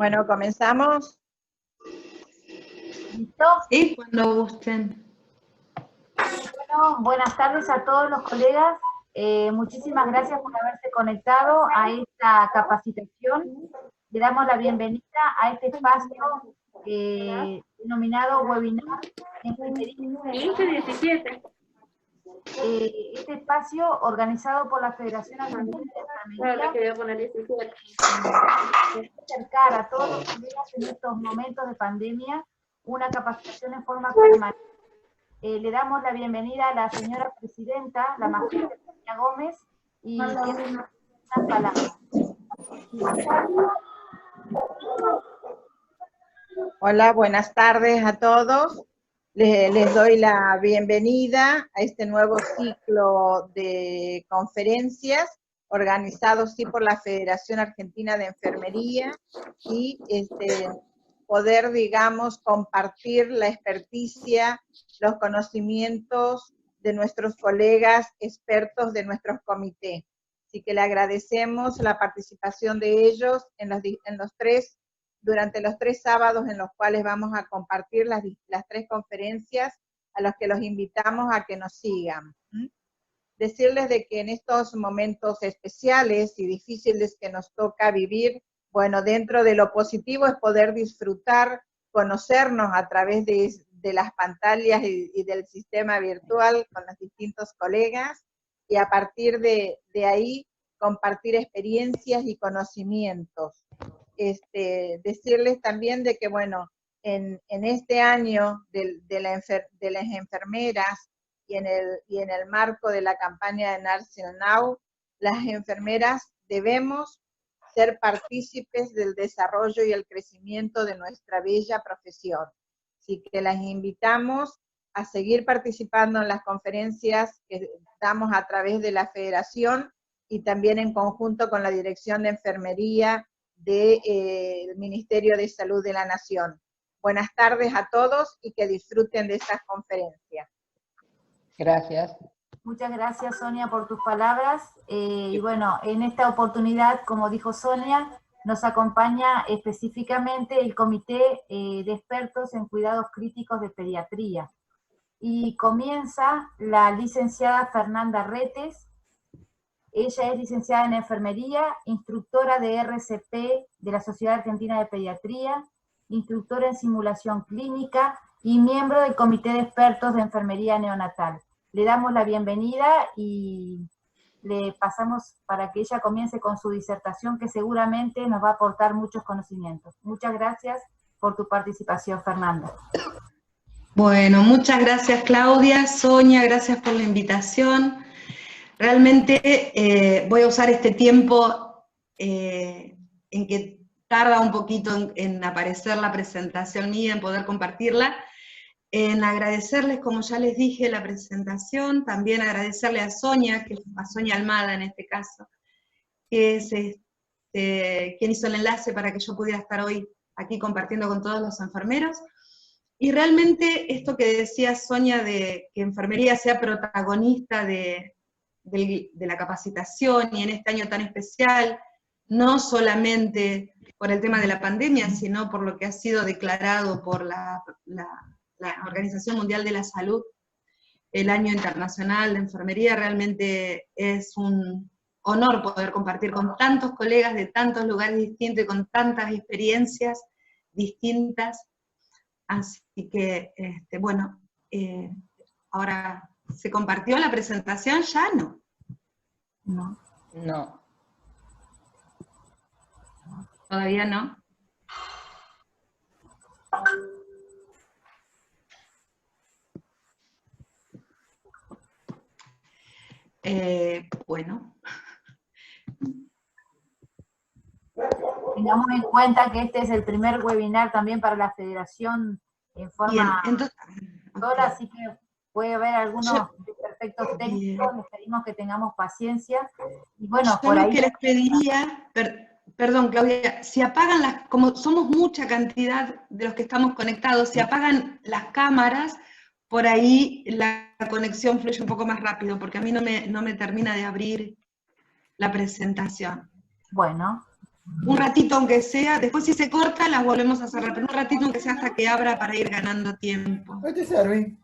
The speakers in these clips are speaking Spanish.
Bueno, comenzamos. ¿Listo? Sí, cuando gusten. Bueno, buenas tardes a todos los colegas. Muchísimas gracias por haberse conectado a esta capacitación. Le damos la bienvenida a este espacio denominado webinar Enfermería. 17. Este espacio organizado por la Federación Argentina de Claro, le Enfermería quería poner 17. acercar a todos los colegas en estos momentos de pandemia una capacitación en forma permanente. Le damos la bienvenida a la señora presidenta, la magíster Sonia Gómez, y tiene unas palabras. Hola, buenas tardes a todos. Les doy la bienvenida a este nuevo ciclo de conferencias organizado sí por la Federación Argentina de Enfermería y poder, digamos, compartir la experticia, los conocimientos de nuestros colegas expertos de nuestros comités. Así que le agradecemos la participación de ellos durante los 3 sábados en los cuales vamos a compartir las 3 conferencias, a los que los invitamos a que nos sigan. Decirles de que en estos momentos especiales y difíciles que nos toca vivir, bueno, dentro de lo positivo es poder disfrutar, conocernos a través de las pantallas y del sistema virtual con los distintos colegas, y a partir de ahí compartir experiencias y conocimientos. Decirles también de que, bueno, en este año de las enfermeras y en el marco de la campaña de Nursing Now, las enfermeras debemos ser partícipes del desarrollo y el crecimiento de nuestra bella profesión. Así que las invitamos a seguir participando en las conferencias que damos a través de la Federación y también en conjunto con la Dirección de Enfermería del Ministerio de Salud de la Nación. Buenas tardes a todos y que disfruten de estas conferencias. Gracias. Muchas gracias, Sonia, por tus palabras. Y bueno, en esta oportunidad, como dijo Sonia, nos acompaña específicamente el Comité de Expertos en Cuidados Críticos de Pediatría. Y comienza la licenciada Fernanda Retes. Ella es licenciada en Enfermería, instructora de RCP de la Sociedad Argentina de Pediatría, instructora en simulación clínica y miembro del Comité de Expertos de Enfermería Neonatal. Le damos la bienvenida y le pasamos para que ella comience con su disertación, que seguramente nos va a aportar muchos conocimientos. Muchas gracias por tu participación, Fernanda. Bueno, muchas gracias, Claudia. Sonia, gracias por la invitación. Realmente voy a usar este tiempo en que tarda un poquito en aparecer la presentación mía, en poder compartirla, en agradecerles, como ya les dije, la presentación, también agradecerle a Sonia, a Sonia Almada en este caso, que es quien hizo el enlace para que yo pudiera estar hoy aquí compartiendo con todos los enfermeros. Y realmente esto que decía Sonia de que enfermería sea protagonista de la capacitación y en este año tan especial, no solamente por el tema de la pandemia, sino por lo que ha sido declarado por la Organización Mundial de la Salud, el Año Internacional de Enfermería. Realmente es un honor poder compartir con tantos colegas de tantos lugares distintos y con tantas experiencias distintas. Así que, bueno, ahora, ¿se compartió la presentación? ¿Ya no? No. No. ¿Todavía no? Bueno. Tengamos en cuenta que este es el primer webinar también para la Federación en forma sola, así que puede haber algunos desperfectos técnicos, les pedimos que tengamos paciencia. Y bueno, yo lo que les pediría, perdón Claudia, si apagan como somos mucha cantidad de los que estamos conectados, si apagan las cámaras, por ahí la conexión fluye un poco más rápido, porque a mí no me termina de abrir la presentación. Bueno, un ratito aunque sea, después si se corta las volvemos a cerrar, pero un ratito aunque sea hasta que abra para ir ganando tiempo. Ahí te serví.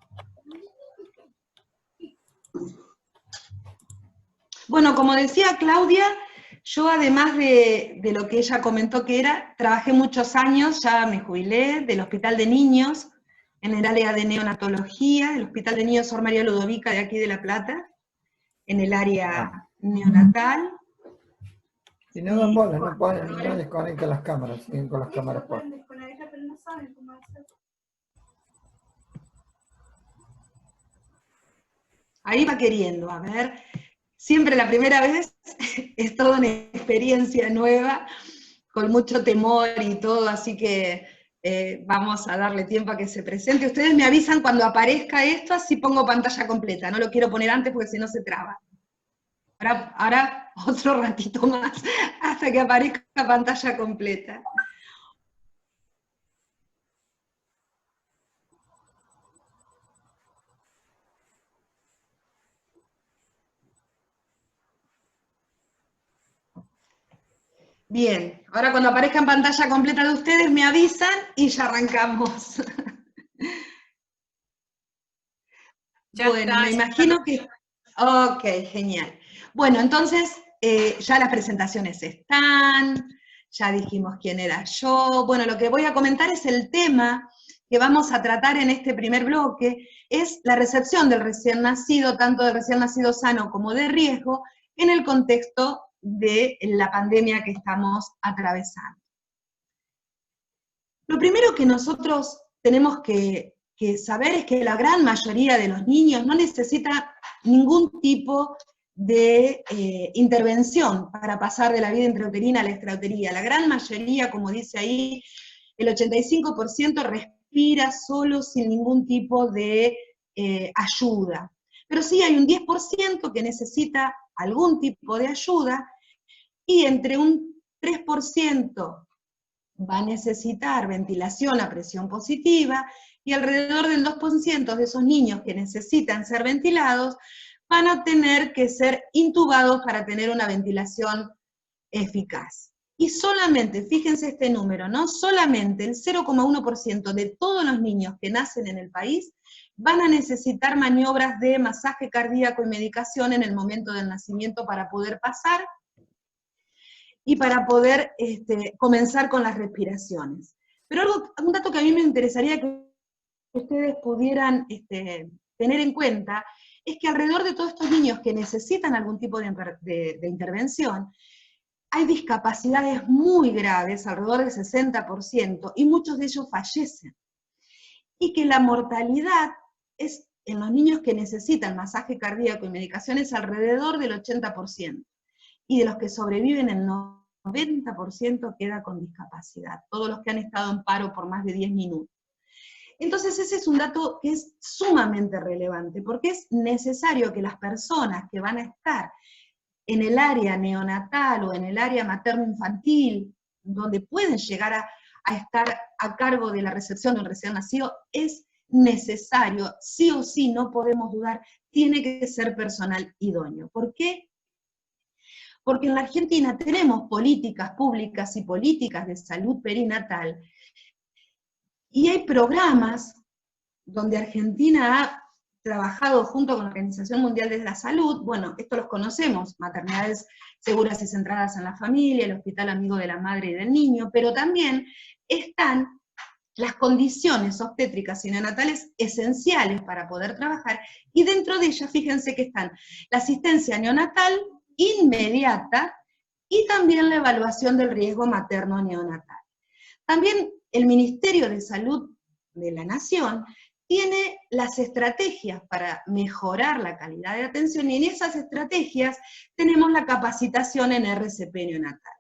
Bueno, como decía Claudia, yo además de lo que ella comentó que era, trabajé muchos años, ya me jubilé, del Hospital de Niños, en el área de neonatología, el Hospital de Niños Sor María Ludovica de aquí de La Plata, en el área neonatal. Si no dan bola, no desconectan las cámaras, siguen con las cámaras puestas. Ahí va queriendo, a ver, siempre la primera vez es toda una experiencia nueva, con mucho temor y todo, así que vamos a darle tiempo a que se presente. Ustedes me avisan cuando aparezca esto, así pongo pantalla completa, no lo quiero poner antes porque si no se traba. Ahora otro ratito más, hasta que aparezca pantalla completa. Bien, ahora cuando aparezca en pantalla completa de ustedes me avisan y ya arrancamos. Bueno, me imagino que... Ok, genial. Bueno, entonces ya las presentaciones están, ya dijimos quién era yo. Bueno, lo que voy a comentar es el tema que vamos a tratar en este primer bloque, es la recepción del recién nacido, tanto del recién nacido sano como de riesgo, en el contexto de la pandemia que estamos atravesando. Lo primero que nosotros tenemos que saber es que la gran mayoría de los niños no necesita ningún tipo de intervención para pasar de la vida intrauterina a la extrauterina. La gran mayoría, como dice ahí, el 85% respira solo sin ningún tipo de ayuda. Pero sí hay un 10% que necesita algún tipo de ayuda, y entre un 3% va a necesitar ventilación a presión positiva, y alrededor del 2% de esos niños que necesitan ser ventilados van a tener que ser intubados para tener una ventilación eficaz. Y solamente, fíjense este número, ¿no? Solamente el 0,1% de todos los niños que nacen en el país van a necesitar maniobras de masaje cardíaco y medicación en el momento del nacimiento para poder pasar y para poder comenzar con las respiraciones. Pero un dato que a mí me interesaría que ustedes pudieran tener en cuenta, es que alrededor de todos estos niños que necesitan algún tipo de intervención, hay discapacidades muy graves, alrededor del 60%, y muchos de ellos fallecen. Y que la mortalidad es, en los niños que necesitan masaje cardíaco y medicación, es alrededor del 80%. Y de los que sobreviven, el 90% queda con discapacidad, todos los que han estado en paro por más de 10 minutos. Entonces ese es un dato que es sumamente relevante, porque es necesario que las personas que van a estar en el área neonatal o en el área materno-infantil, donde pueden llegar a estar a cargo de la recepción del recién nacido, es necesario, sí o sí, no podemos dudar, tiene que ser personal idóneo. ¿Por qué? Porque en la Argentina tenemos políticas públicas y políticas de salud perinatal, y hay programas donde Argentina ha trabajado junto con la Organización Mundial de la Salud, bueno, esto los conocemos, maternidades seguras y centradas en la familia, el Hospital Amigo de la Madre y del Niño, pero también están las condiciones obstétricas y neonatales esenciales para poder trabajar, y dentro de ellas, fíjense que están la asistencia neonatal inmediata y también la evaluación del riesgo materno neonatal. También el Ministerio de Salud de la Nación tiene las estrategias para mejorar la calidad de atención, y en esas estrategias tenemos la capacitación en RCP neonatal.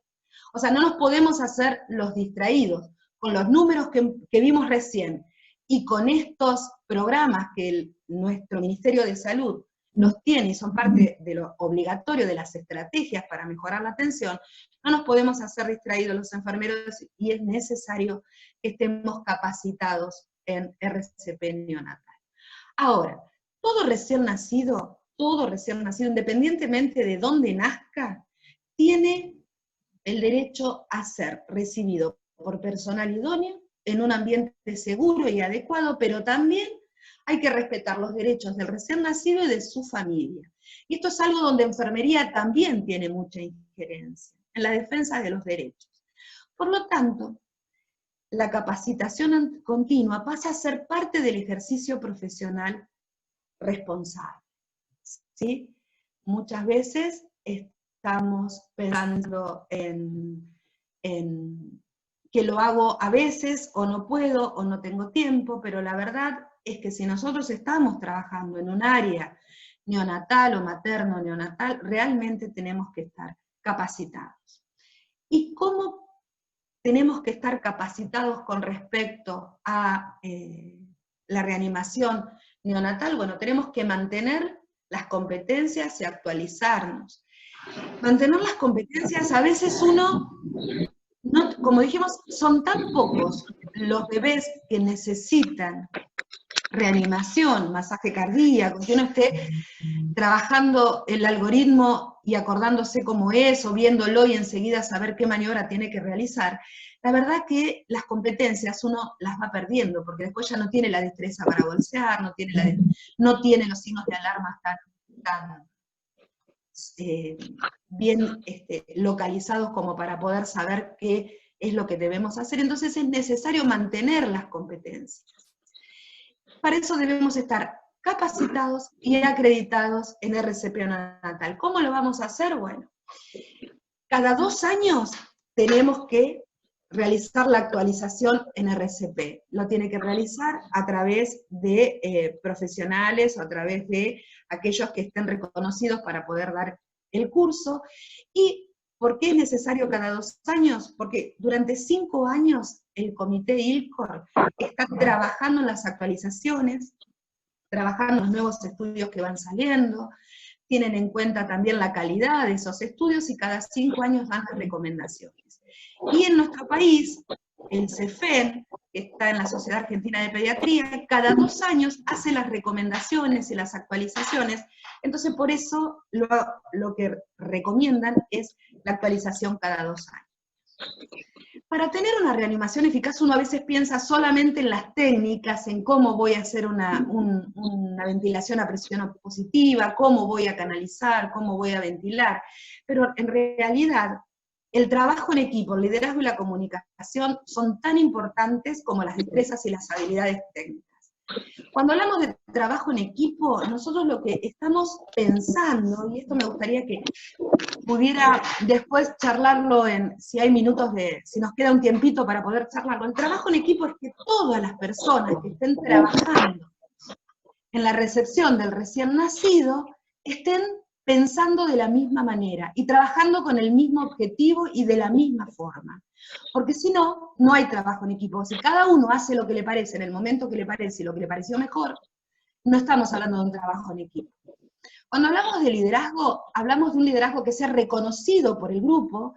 O sea, no nos podemos hacer los distraídos. Con los números que vimos recién, y con estos programas que nuestro Ministerio de Salud nos tiene y son parte de lo obligatorio de las estrategias para mejorar la atención, no nos podemos hacer distraídos los enfermeros, y es necesario que estemos capacitados en RCP neonatal. Ahora, todo recién nacido, independientemente de dónde nazca, tiene el derecho a ser recibido por personal idóneo, en un ambiente seguro y adecuado, pero también hay que respetar los derechos del recién nacido y de su familia. Y esto es algo donde enfermería también tiene mucha injerencia, en la defensa de los derechos. Por lo tanto, la capacitación continua pasa a ser parte del ejercicio profesional responsable, ¿sí? Muchas veces estamos pensando en que lo hago a veces, o no puedo, o no tengo tiempo, pero la verdad es que si nosotros estamos trabajando en un área neonatal o materno-neonatal, realmente tenemos que estar capacitados. ¿Y cómo tenemos que estar capacitados con respecto a la reanimación neonatal? Bueno, tenemos que mantener las competencias y actualizarnos. Mantener las competencias, a veces uno, no, como dijimos, son tan pocos los bebés que necesitan reanimación, masaje cardíaco, que uno esté trabajando el algoritmo y acordándose cómo es, o viéndolo y enseguida saber qué maniobra tiene que realizar. La verdad que las competencias uno las va perdiendo, porque después ya no tiene la destreza para bolsear, no tiene los signos de alarma tan bien localizados como para poder saber qué es lo que debemos hacer. Entonces es necesario mantener las competencias. Para eso debemos estar capacitados y acreditados en RCP neonatal. ¿Cómo lo vamos a hacer? Bueno, cada 2 años tenemos que realizar la actualización en RCP. Lo tiene que realizar a través de profesionales o a través de aquellos que estén reconocidos para poder dar el curso. ¿Y por qué es necesario cada 2 años? Porque durante 5 años el comité ILCOR está trabajando en las actualizaciones, trabajando en los nuevos estudios que van saliendo, tienen en cuenta también la calidad de esos estudios y cada 5 años dan las recomendaciones. Y en nuestro país, el CEFEN, que está en la Sociedad Argentina de Pediatría, cada 2 años hace las recomendaciones y las actualizaciones. Entonces por eso lo que recomiendan es la actualización cada 2 años. Para tener una reanimación eficaz uno a veces piensa solamente en las técnicas, en cómo voy a hacer una ventilación a presión positiva, cómo voy a canalizar, cómo voy a ventilar, pero en realidad el trabajo en equipo, el liderazgo y la comunicación son tan importantes como las destrezas y las habilidades técnicas. Cuando hablamos de trabajo en equipo, nosotros lo que estamos pensando, y esto me gustaría que pudiera después charlarlo si hay minutos si nos queda un tiempito para poder charlarlo. El trabajo en equipo es que todas las personas que estén trabajando en la recepción del recién nacido estén pensando de la misma manera y trabajando con el mismo objetivo y de la misma forma. Porque si no, no hay trabajo en equipo. Si cada uno hace lo que le parece en el momento que le parece y lo que le pareció mejor, no estamos hablando de un trabajo en equipo. Cuando hablamos de liderazgo, hablamos de un liderazgo que sea reconocido por el grupo,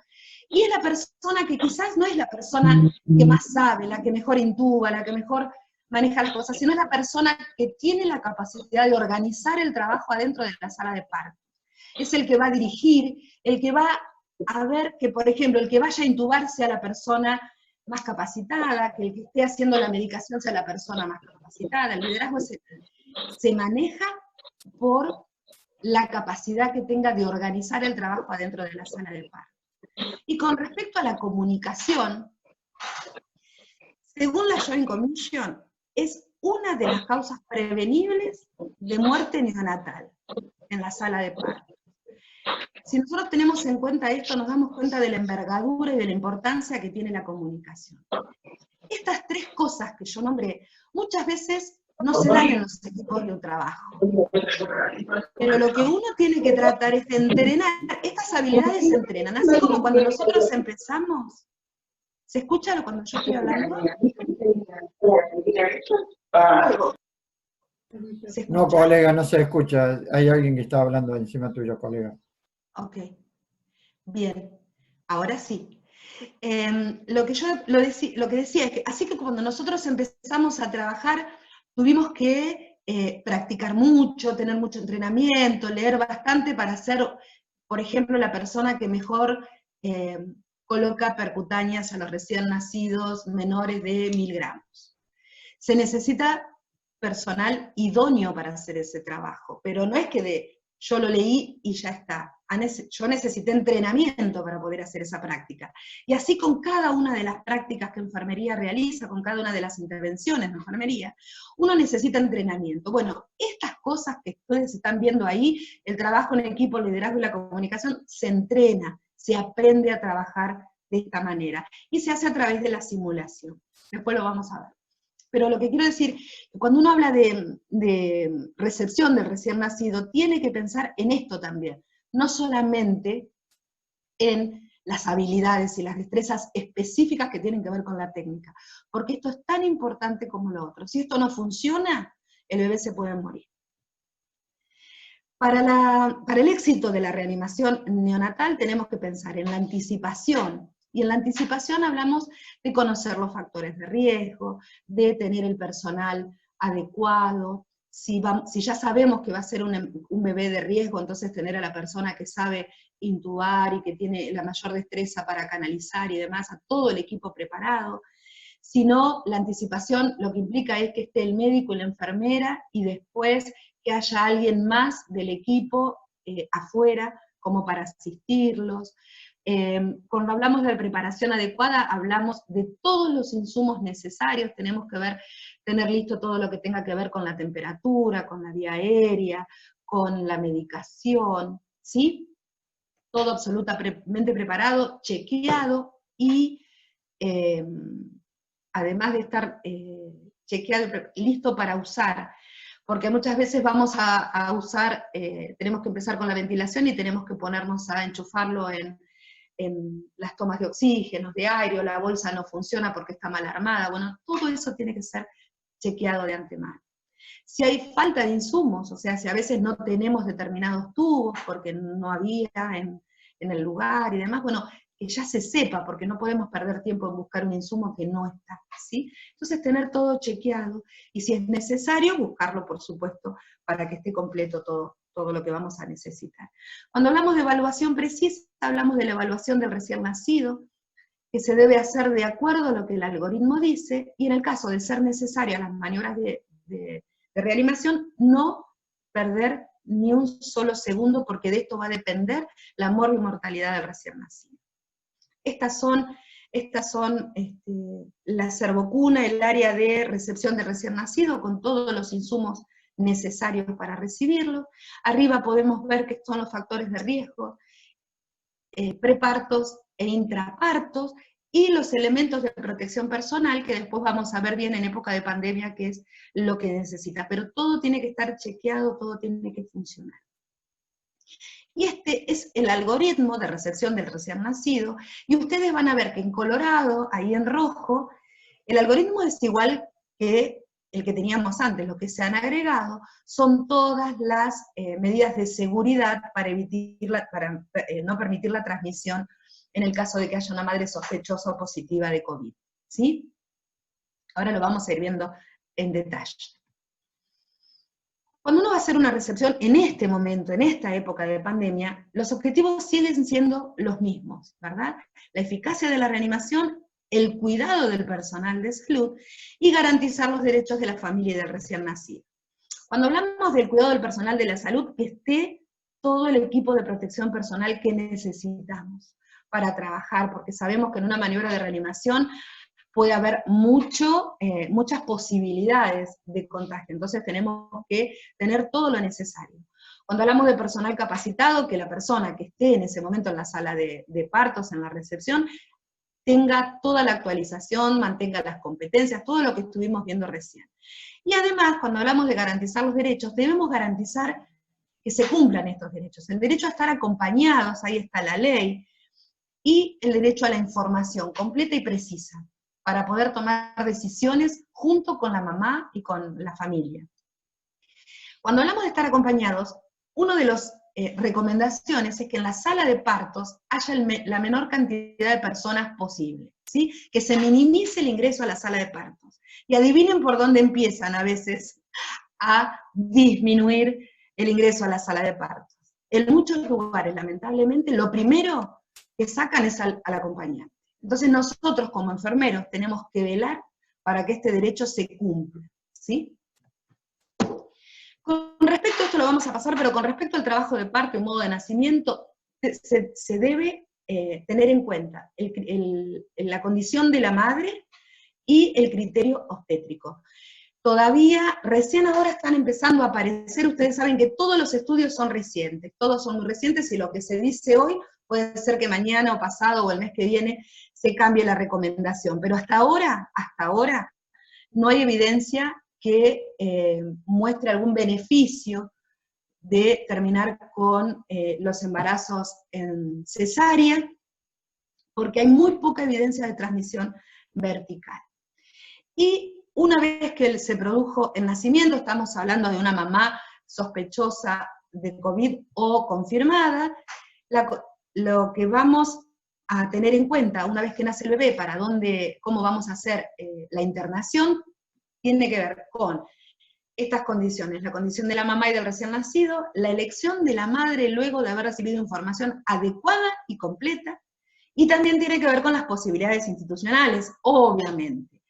y es la persona que quizás no es la persona que más sabe, la que mejor intuba, la que mejor maneja las cosas, sino es la persona que tiene la capacidad de organizar el trabajo adentro de la sala de parto. Es el que va a dirigir, el que va a ver que, por ejemplo, el que vaya a intubar sea la persona más capacitada, que el que esté haciendo la medicación sea la persona más capacitada. El liderazgo se maneja por la capacidad que tenga de organizar el trabajo adentro de la sala de parto. Y con respecto a la comunicación, según la Joint Commission, es una de las causas prevenibles de muerte neonatal en la sala de parto. Si nosotros tenemos en cuenta esto, nos damos cuenta de la envergadura y de la importancia que tiene la comunicación. Estas 3 cosas que yo nombré, muchas veces no se dan en los equipos de un trabajo. Pero lo que uno tiene que tratar es de entrenar, estas habilidades se entrenan, así como cuando nosotros empezamos. ¿Se escucha cuando yo estoy hablando? No, colega, no se escucha. Hay alguien que está hablando encima tuyo, colega. Ok. Bien. Ahora sí. Lo que decía es que, así que cuando nosotros empezamos a trabajar, tuvimos que practicar mucho, tener mucho entrenamiento, leer bastante para ser, por ejemplo, la persona que mejor coloca percutáneas a los recién nacidos menores de 1000 gramos. Se necesita personal idóneo para hacer ese trabajo, pero no es que yo lo leí y ya está. Yo necesité entrenamiento para poder hacer esa práctica. Y así con cada una de las prácticas que enfermería realiza, con cada una de las intervenciones de enfermería, uno necesita entrenamiento. Bueno, estas cosas que ustedes están viendo ahí, el trabajo en equipo, el liderazgo y la comunicación, se entrena, se aprende a trabajar de esta manera. Y se hace a través de la simulación. Después lo vamos a ver. Pero lo que quiero decir, cuando uno habla de recepción del recién nacido, tiene que pensar en esto también, no solamente en las habilidades y las destrezas específicas que tienen que ver con la técnica, porque esto es tan importante como lo otro. Si esto no funciona, el bebé se puede morir. Para el éxito de la reanimación neonatal tenemos que pensar en la anticipación. Y en la anticipación hablamos de conocer los factores de riesgo, de tener el personal adecuado. Si ya sabemos que va a ser un bebé de riesgo, entonces tener a la persona que sabe intubar y que tiene la mayor destreza para canalizar y demás, a todo el equipo preparado. Si no, la anticipación lo que implica es que esté el médico y la enfermera, y después que haya alguien más del equipo afuera como para asistirlos. Cuando hablamos de preparación adecuada, hablamos de todos los insumos necesarios, tenemos que tener listo todo lo que tenga que ver con la temperatura, con la vía aérea, con la medicación, ¿sí? Todo absolutamente preparado, chequeado, y además de estar chequeado, listo para usar, porque muchas veces vamos a usar, tenemos que empezar con la ventilación y tenemos que ponernos a enchufarlo en las tomas de oxígeno, de aire, o la bolsa no funciona porque está mal armada. Bueno, todo eso tiene que ser chequeado de antemano. Si hay falta de insumos, o sea, si a veces no tenemos determinados tubos porque no había en el lugar y demás, bueno, que ya se sepa, porque no podemos perder tiempo en buscar un insumo que no está, ¿sí? Entonces tener todo chequeado, y si es necesario, buscarlo, por supuesto, para que esté completo todo lo que vamos a necesitar. Cuando hablamos de evaluación precisa, hablamos de la evaluación del recién nacido, que se debe hacer de acuerdo a lo que el algoritmo dice, y en el caso de ser necesarias las maniobras de reanimación, no perder ni un solo segundo, porque de esto va a depender la mortalidad del recién nacido. Estas son la servocuna, el área de recepción de recién nacido, con todos los insumos necesarios para recibirlo. Arriba podemos ver que son los factores de riesgo, prepartos e intrapartos, y los elementos de protección personal, que después vamos a ver bien en época de pandemia qué es lo que necesita. Pero todo tiene que estar chequeado, todo tiene que funcionar. Y este es el algoritmo de recepción del recién nacido, y ustedes van a ver que en colorado, ahí en rojo, el algoritmo es igual que el que teníamos antes. Lo que se han agregado son todas las medidas de seguridad para no permitir la transmisión en el caso de que haya una madre sospechosa o positiva de COVID, ¿sí? Ahora lo vamos a ir viendo en detalle. Cuando uno va a hacer una recepción en este momento, en esta época de pandemia, los objetivos siguen siendo los mismos, ¿verdad? La eficacia de la reanimación, el cuidado del personal de salud y garantizar los derechos de la familia y del recién nacido. Cuando hablamos del cuidado del personal de la salud, que esté todo el equipo de protección personal que necesitamos para trabajar, porque sabemos que en una maniobra de reanimación puede haber muchas posibilidades de contagio, entonces tenemos que tener todo lo necesario. Cuando hablamos de personal capacitado, que la persona que esté en ese momento en la sala de partos, en la recepción, tenga toda la actualización, mantenga las competencias, todo lo que estuvimos viendo recién. Y además, cuando hablamos de garantizar los derechos, debemos garantizar que se cumplan estos derechos. El derecho a estar acompañados, ahí está la ley, y el derecho a la información completa y precisa, para poder tomar decisiones junto con la mamá y con la familia. Cuando hablamos de estar acompañados, una de las recomendaciones es que en la sala de partos haya la menor cantidad de personas posible, ¿sí? Que se minimice el ingreso a la sala de partos. Y adivinen por dónde empiezan a veces a disminuir el ingreso a la sala de partos. En muchos lugares, lamentablemente, lo primero que sacan es al acompañante. Entonces nosotros como enfermeros tenemos que velar para que este derecho se cumpla, ¿sí? Con respecto a esto lo vamos a pasar, pero con respecto al trabajo de parto y modo de nacimiento, se debe tener en cuenta la condición de la madre y el criterio obstétrico. Todavía, recién ahora están empezando a aparecer, ustedes saben que todos los estudios son recientes, todos son muy recientes, y lo que se dice hoy puede ser que mañana o pasado o el mes que viene se cambie la recomendación, pero hasta ahora, no hay evidencia que muestre algún beneficio de terminar con los embarazos en cesárea, porque hay muy poca evidencia de transmisión vertical. Y una vez que se produjo el nacimiento, estamos hablando de una mamá sospechosa de COVID o confirmada, lo que vamos a tener en cuenta una vez que nace el bebé, cómo vamos a hacer la internación, tiene que ver con estas condiciones, la condición de la mamá y del recién nacido, la elección de la madre luego de haber recibido información adecuada y completa, y también tiene que ver con las posibilidades institucionales, obviamente.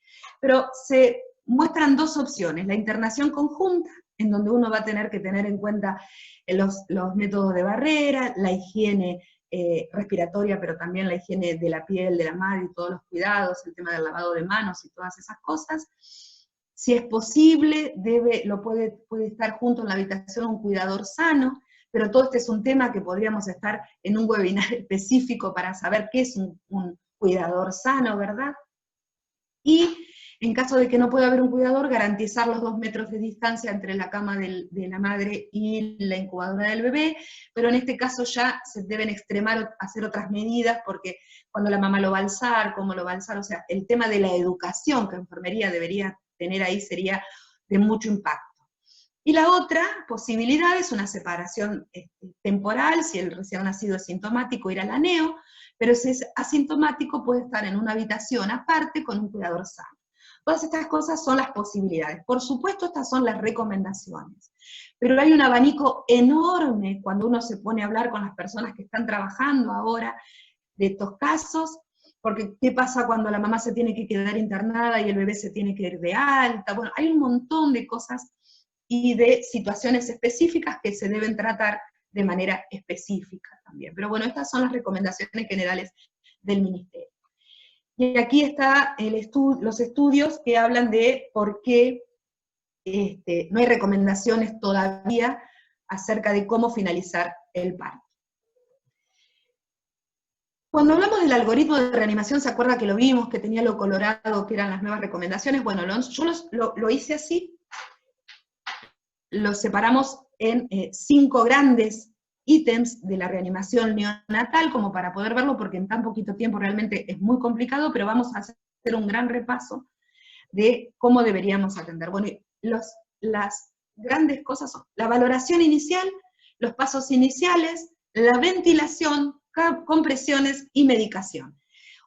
Pero se muestran dos opciones, la internación conjunta, en donde uno va a tener que tener en cuenta los métodos de barrera, la higiene respiratoria, pero también la higiene de la piel de la madre y todos los cuidados, el tema del lavado de manos y todas esas cosas. Si es posible, puede estar junto en la habitación un cuidador sano, pero todo este es un tema que podríamos estar en un webinar específico para saber qué es un cuidador sano, ¿verdad? Y en caso de que no pueda haber un cuidador, garantizar los 2 metros de distancia entre la cama de la madre y la incubadora del bebé, pero en este caso ya se deben hacer otras medidas, porque cuando la mamá lo va a alzar, cómo lo va a alzar, o sea, el tema de la educación que enfermería debería tener ahí sería de mucho impacto. Y la otra posibilidad es una separación temporal, si el recién nacido es sintomático, ir a la neo, pero si es asintomático puede estar en una habitación aparte con un cuidador sano. Todas estas cosas son las posibilidades. Por supuesto, estas son las recomendaciones. Pero hay un abanico enorme cuando uno se pone a hablar con las personas que están trabajando ahora de estos casos, porque ¿qué pasa cuando la mamá se tiene que quedar internada y el bebé se tiene que ir de alta? Bueno, hay un montón de cosas y de situaciones específicas que se deben tratar de manera específica también. Pero bueno, estas son las recomendaciones generales del Ministerio. Y aquí están los estudios que hablan de por qué no hay recomendaciones todavía acerca de cómo finalizar el parto. Cuando hablamos del algoritmo de reanimación, ¿se acuerda que lo vimos, que tenía lo colorado, que eran las nuevas recomendaciones? Bueno, yo lo hice así, los separamos en 5 grandes ítems de la reanimación neonatal, como para poder verlo, porque en tan poquito tiempo realmente es muy complicado, pero vamos a hacer un gran repaso de cómo deberíamos atender. Bueno, las grandes cosas son la valoración inicial, los pasos iniciales, la ventilación, compresiones y medicación.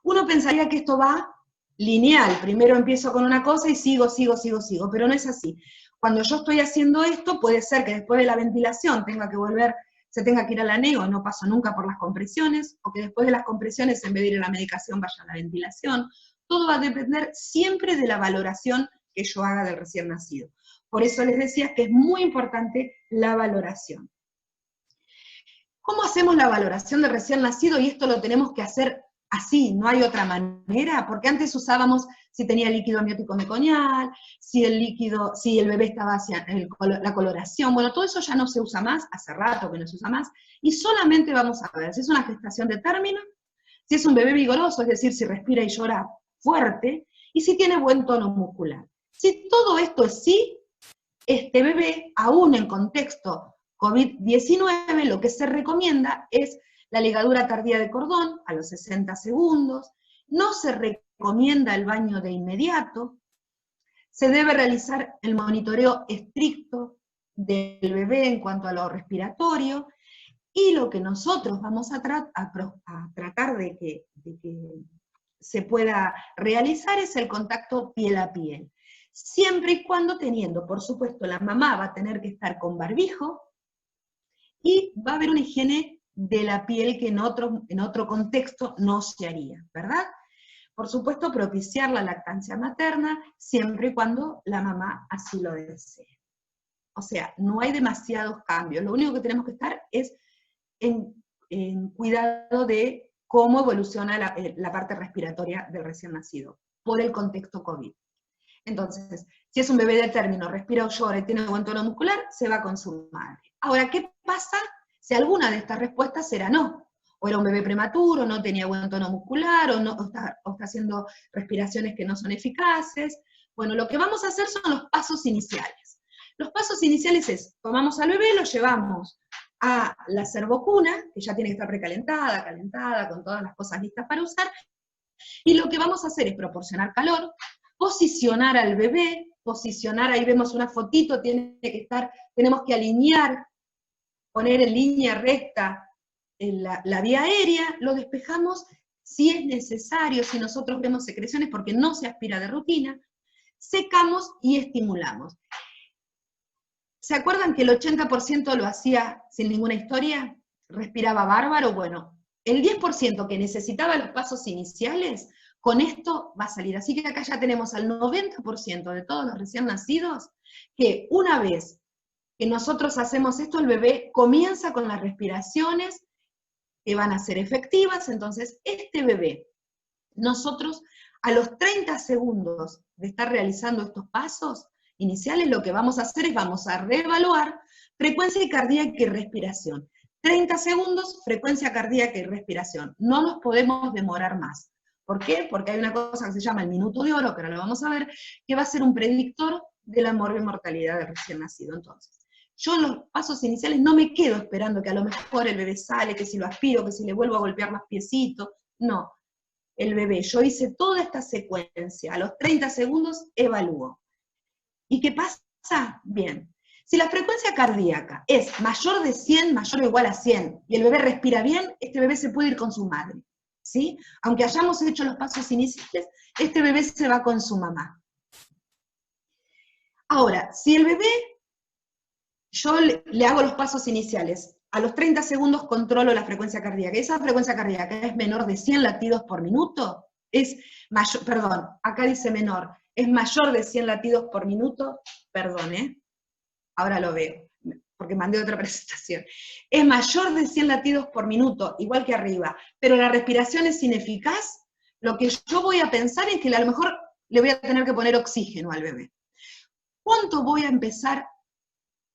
Uno pensaría que esto va lineal, primero empiezo con una cosa y sigo, pero no es así. Cuando yo estoy haciendo esto, puede ser que después de la ventilación se tenga que ir a la neo y no paso nunca por las compresiones, o que después de las compresiones, en vez de ir a la medicación, vaya a la ventilación. Todo va a depender siempre de la valoración que yo haga del recién nacido. Por eso les decía que es muy importante la valoración. ¿Cómo hacemos la valoración del recién nacido? Y esto lo tenemos que hacer así, no hay otra manera, porque antes usábamos si tenía líquido amniótico meconial, si el bebé estaba hacia la coloración, bueno, todo eso ya no se usa más, hace rato que no se usa más, y solamente vamos a ver si es una gestación de término, si es un bebé vigoroso, es decir, si respira y llora fuerte, y si tiene buen tono muscular. Si todo esto es sí, este bebé, aún en contexto COVID-19, lo que se recomienda es la ligadura tardía de cordón a los 60 segundos, no se recomienda el baño de inmediato, se debe realizar el monitoreo estricto del bebé en cuanto a lo respiratorio, y lo que nosotros vamos a tratar de que se pueda realizar es el contacto piel a piel, siempre y cuando teniendo, por supuesto, la mamá va a tener que estar con barbijo, y va a haber una higiene de la piel que en otro contexto no se haría, ¿verdad? Por supuesto, propiciar la lactancia materna siempre y cuando la mamá así lo desee. O sea, no hay demasiados cambios. Lo único que tenemos que estar es en cuidado de cómo evoluciona la parte respiratoria del recién nacido, por el contexto COVID. Entonces, si es un bebé de término, respira o llora y tiene buen tono muscular, se va con su madre. Ahora, ¿qué pasa si alguna de estas respuestas era no? O era un bebé prematuro, no tenía buen tono muscular, o está haciendo respiraciones que no son eficaces. Bueno, lo que vamos a hacer son los pasos iniciales. Los pasos iniciales es, tomamos al bebé, lo llevamos a la servocuna, que ya tiene que estar precalentada, calentada, con todas las cosas listas para usar, y lo que vamos a hacer es proporcionar calor, posicionar al bebé, ahí vemos una fotito, tenemos que alinear, poner en línea recta la vía aérea, lo despejamos si es necesario, si nosotros vemos secreciones porque no se aspira de rutina, secamos y estimulamos. ¿Se acuerdan que el 80% lo hacía sin ninguna historia? Respiraba bárbaro. Bueno, el 10% que necesitaba los pasos iniciales, con esto va a salir. Así que acá ya tenemos al 90% de todos los recién nacidos, que una vez que nosotros hacemos esto, el bebé comienza con las respiraciones que van a ser efectivas. Entonces, este bebé, nosotros a los 30 segundos de estar realizando estos pasos iniciales, lo que vamos a hacer es vamos a reevaluar frecuencia cardíaca y respiración. 30 segundos, frecuencia cardíaca y respiración. No nos podemos demorar más. ¿Por qué? Porque hay una cosa que se llama el minuto de oro, que ahora lo vamos a ver, que va a ser un predictor de la mortalidad del recién nacido. Entonces, yo en los pasos iniciales no me quedo esperando que a lo mejor el bebé sale, que si lo aspiro, que si le vuelvo a golpear los piecitos. No. El bebé, yo hice toda esta secuencia. A los 30 segundos evalúo. ¿Y qué pasa? Bien. Si la frecuencia cardíaca es mayor de 100, mayor o igual a 100, y el bebé respira bien, este bebé se puede ir con su madre, ¿sí? Aunque hayamos hecho los pasos iniciales, este bebé se va con su mamá. Ahora, si el bebé, yo le hago los pasos iniciales, a los 30 segundos controlo la frecuencia cardíaca, esa frecuencia cardíaca es menor de 100 latidos por minuto, es mayor, perdón, acá dice menor, es mayor de 100 latidos por minuto, perdón, ahora lo veo, porque mandé otra presentación. Es mayor de 100 latidos por minuto, igual que arriba, pero la respiración es ineficaz, lo que yo voy a pensar es que a lo mejor le voy a tener que poner oxígeno al bebé. ¿Cuánto voy a empezar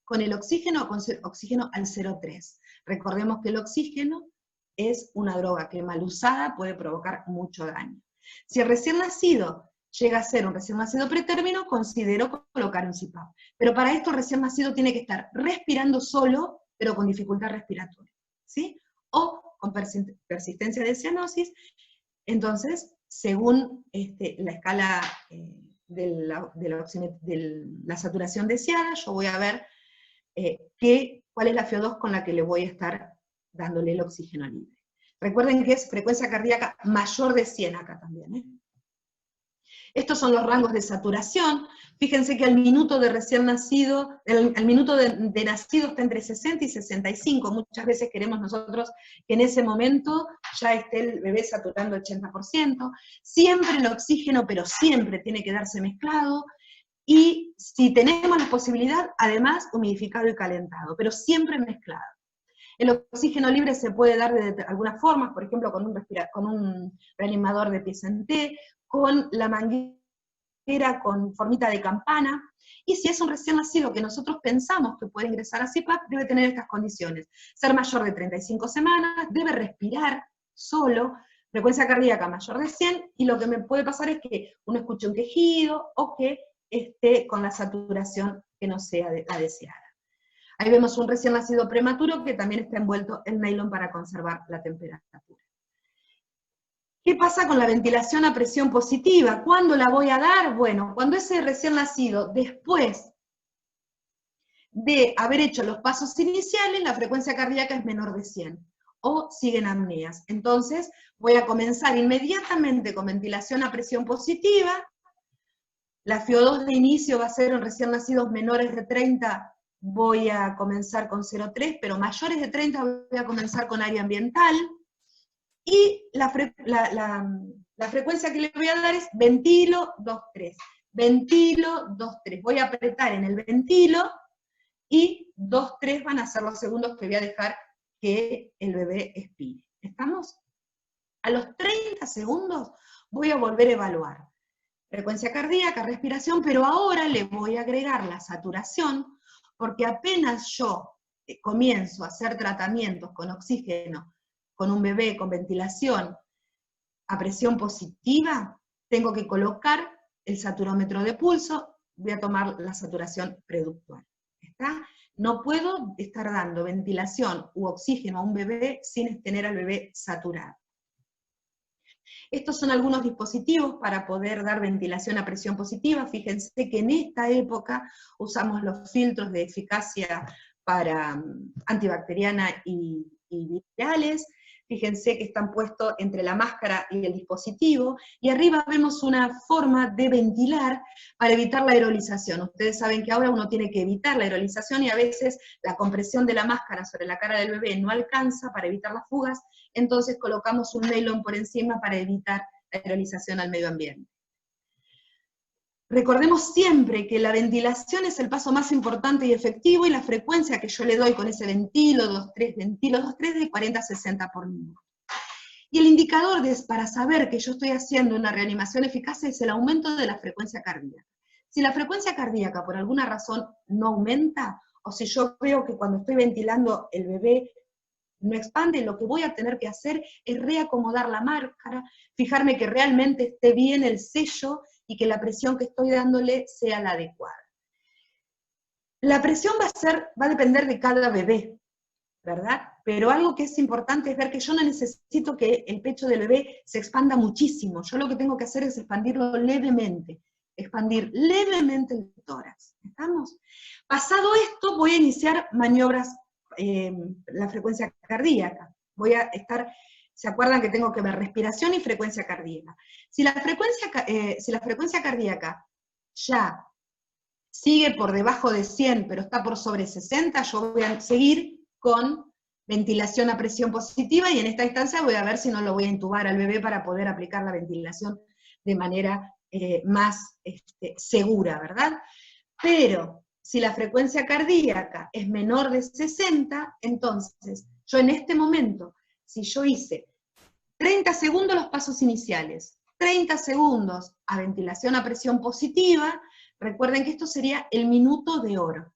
con el oxígeno? Con oxígeno al 0,3. Recordemos que el oxígeno es una droga que mal usada puede provocar mucho daño. Si el recién nacido llega a ser un recién nacido pretérmino, considero colocar un CPAP. Pero para esto el recién nacido tiene que estar respirando solo, pero con dificultad respiratoria, ¿sí? O con persistencia de cianosis. Entonces, según la escala de la saturación deseada, yo voy a ver cuál es la FO2 con la que le voy a estar dándole el oxígeno libre. Recuerden que es frecuencia cardíaca mayor de 100 acá también, Estos son los rangos de saturación. Fíjense que al minuto de recién nacido, al minuto de nacido está entre 60 y 65. Muchas veces queremos nosotros que en ese momento ya esté el bebé saturando el 80%. Siempre el oxígeno, pero siempre tiene que darse mezclado. Y si tenemos la posibilidad, además, humidificado y calentado, pero siempre mezclado. El oxígeno libre se puede dar de algunas formas, por ejemplo, con un reanimador de pies en T, con la manguera con formita de campana, y si es un recién nacido que nosotros pensamos que puede ingresar a CPAP, debe tener estas condiciones: ser mayor de 35 semanas, debe respirar solo, frecuencia cardíaca mayor de 100, y lo que me puede pasar es que uno escuche un quejido, o que esté con la saturación que no sea la deseada. Ahí vemos un recién nacido prematuro que también está envuelto en nylon para conservar la temperatura. ¿Qué pasa con la ventilación a presión positiva? ¿Cuándo la voy a dar? Bueno, cuando ese recién nacido, después de haber hecho los pasos iniciales, la frecuencia cardíaca es menor de 100, o siguen apneas. Entonces, voy a comenzar inmediatamente con ventilación a presión positiva. La FO2 de inicio va a ser en recién nacidos menores de 30 voy a comenzar con 0,3, pero mayores de 30 voy a comenzar con área ambiental, y la frecuencia que le voy a dar es ventilo 2,3. Ventilo 2,3. Voy a apretar en el ventilo, y 2,3 van a ser los segundos que voy a dejar que el bebé expire. ¿Estamos? A los 30 segundos voy a volver a evaluar frecuencia cardíaca, respiración, pero ahora le voy a agregar la saturación, porque apenas yo comienzo a hacer tratamientos con oxígeno, con un bebé, con ventilación, a presión positiva, tengo que colocar el saturómetro de pulso, voy a tomar la saturación preductual. ¿Está? No puedo estar dando ventilación u oxígeno a un bebé sin tener al bebé saturado. Estos son algunos dispositivos para poder dar ventilación a presión positiva. Fíjense que en esta época usamos los filtros de eficacia para antibacteriana y virales. Fíjense que están puestos entre la máscara y el dispositivo, y arriba vemos una forma de ventilar para evitar la aerolización. Ustedes saben que ahora uno tiene que evitar la aerolización, y a veces la compresión de la máscara sobre la cara del bebé no alcanza para evitar las fugas, entonces colocamos un nylon por encima para evitar la aerolización al medio ambiente. Recordemos siempre que la ventilación es el paso más importante y efectivo, y la frecuencia que yo le doy con ese ventilo 2,3 de 40 a 60 por minuto. Y el indicador para saber que yo estoy haciendo una reanimación eficaz es el aumento de la frecuencia cardíaca. Si la frecuencia cardíaca por alguna razón no aumenta, o si yo veo que cuando estoy ventilando el bebé no expande, lo que voy a tener que hacer es reacomodar la máscara, fijarme que realmente esté bien el sello, y que la presión que estoy dándole sea la adecuada. La presión va a depender de cada bebé, ¿verdad? Pero algo que es importante es ver que yo no necesito que el pecho del bebé se expanda muchísimo. Yo lo que tengo que hacer es expandirlo levemente, expandir levemente el tórax. ¿Estamos? Pasado esto, voy a iniciar maniobras, la frecuencia cardíaca. Voy a estar... ¿Se acuerdan que tengo que ver respiración y frecuencia cardíaca? Si la frecuencia cardíaca ya sigue por debajo de 100, pero está por sobre 60, yo voy a seguir con ventilación a presión positiva, y en esta instancia voy a ver si no lo voy a intubar al bebé para poder aplicar la ventilación de manera más segura, ¿verdad? Pero si la frecuencia cardíaca es menor de 60, entonces yo en este momento, si yo hice 30 segundos los pasos iniciales, 30 segundos a ventilación a presión positiva, recuerden que esto sería el minuto de oro.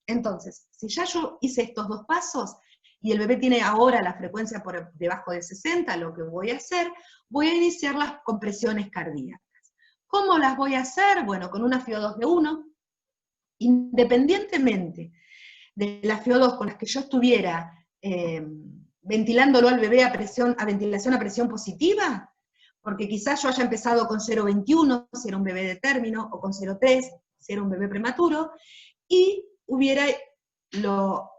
Entonces, si ya yo hice estos dos pasos, y el bebé tiene ahora la frecuencia por debajo de 60, lo que voy a hacer, voy a iniciar las compresiones cardíacas. ¿Cómo las voy a hacer? Bueno, con una FiO2 de 1, independientemente de las FiO2 con las que yo estuviera ventilándolo al bebé a ventilación a presión positiva, porque quizás yo haya empezado con 0,21, si era un bebé de término, o con 0,3, si era un bebé prematuro, y hubiera lo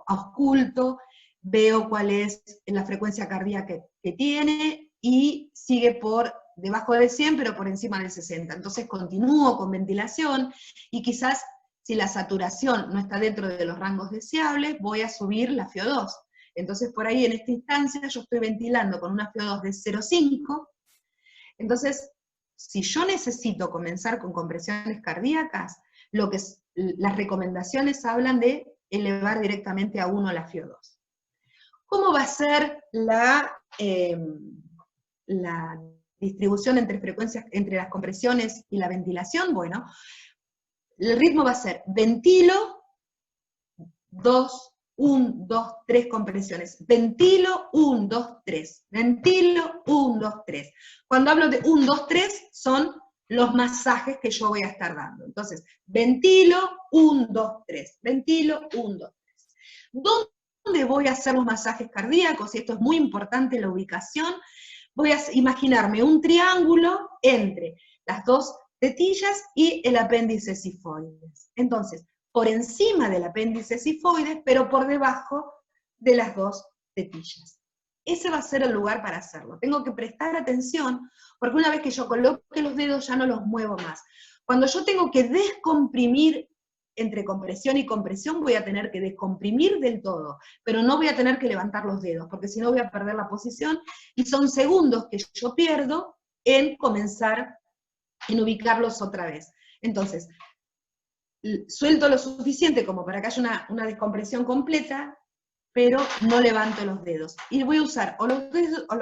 oculto, veo cuál es la frecuencia cardíaca que tiene, y sigue por debajo de 100, pero por encima de 60. Entonces continúo con ventilación, y quizás si la saturación no está dentro de los rangos deseables, voy a subir la FiO2. Entonces por ahí en esta instancia yo estoy ventilando con una FiO2 de 0,5, entonces si yo necesito comenzar con compresiones cardíacas, las recomendaciones hablan de elevar directamente a 1 la FiO2. ¿Cómo va a ser la distribución entre las compresiones y la ventilación? Bueno, el ritmo va a ser ventilo, 2, 1, 2, 3 compresiones. Ventilo, 1, 2, 3. Ventilo, 1, 2, 3. Cuando hablo de 1, 2, 3, son los masajes que yo voy a estar dando. Entonces, ventilo, 1, 2, 3. Ventilo, 1, 2, 3. ¿Dónde voy a hacer los masajes cardíacos? Y esto es muy importante, la ubicación. Voy a imaginarme un triángulo entre las dos tetillas y el apéndice sifoides. Entonces, por encima del apéndice sifoides, pero por debajo de las dos tetillas. Ese va a ser el lugar para hacerlo. Tengo que prestar atención, porque una vez que yo coloque los dedos ya no los muevo más. Cuando yo tengo que descomprimir entre compresión y compresión, voy a tener que descomprimir del todo, pero no voy a tener que levantar los dedos, porque si no voy a perder la posición, y son segundos que yo pierdo en comenzar, en ubicarlos otra vez. Entonces, suelto lo suficiente como para que haya una descompresión completa, pero no levanto los dedos. Y voy a usar o los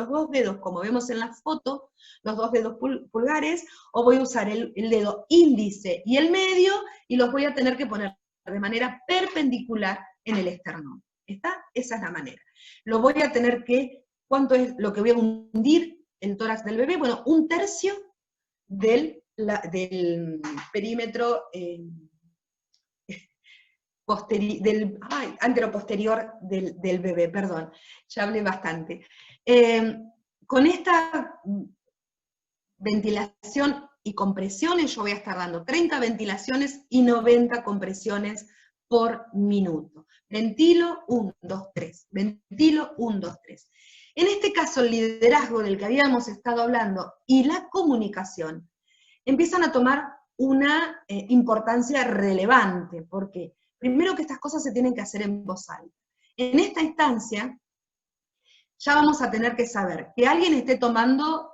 dos dedos, como vemos en la foto, los dos dedos pulgares, o voy a usar el dedo índice y el medio, y los voy a tener que poner de manera perpendicular en el esternón. ¿Está? Esa es la manera. Lo voy a tener que, ¿cuánto es lo que voy a hundir el tórax del bebé? Bueno, 1/3 del perímetro anteroposterior del bebé, perdón, ya hablé bastante. Con esta ventilación y compresiones yo voy a estar dando 30 ventilaciones y 90 compresiones por minuto. Ventilo, 1, 2, 3. Ventilo, 1, 2, 3. En este caso, el liderazgo del que habíamos estado hablando y la comunicación empiezan a tomar una importancia relevante, porque primero que estas cosas se tienen que hacer en voz alta. En esta instancia, ya vamos a tener que saber que alguien esté tomando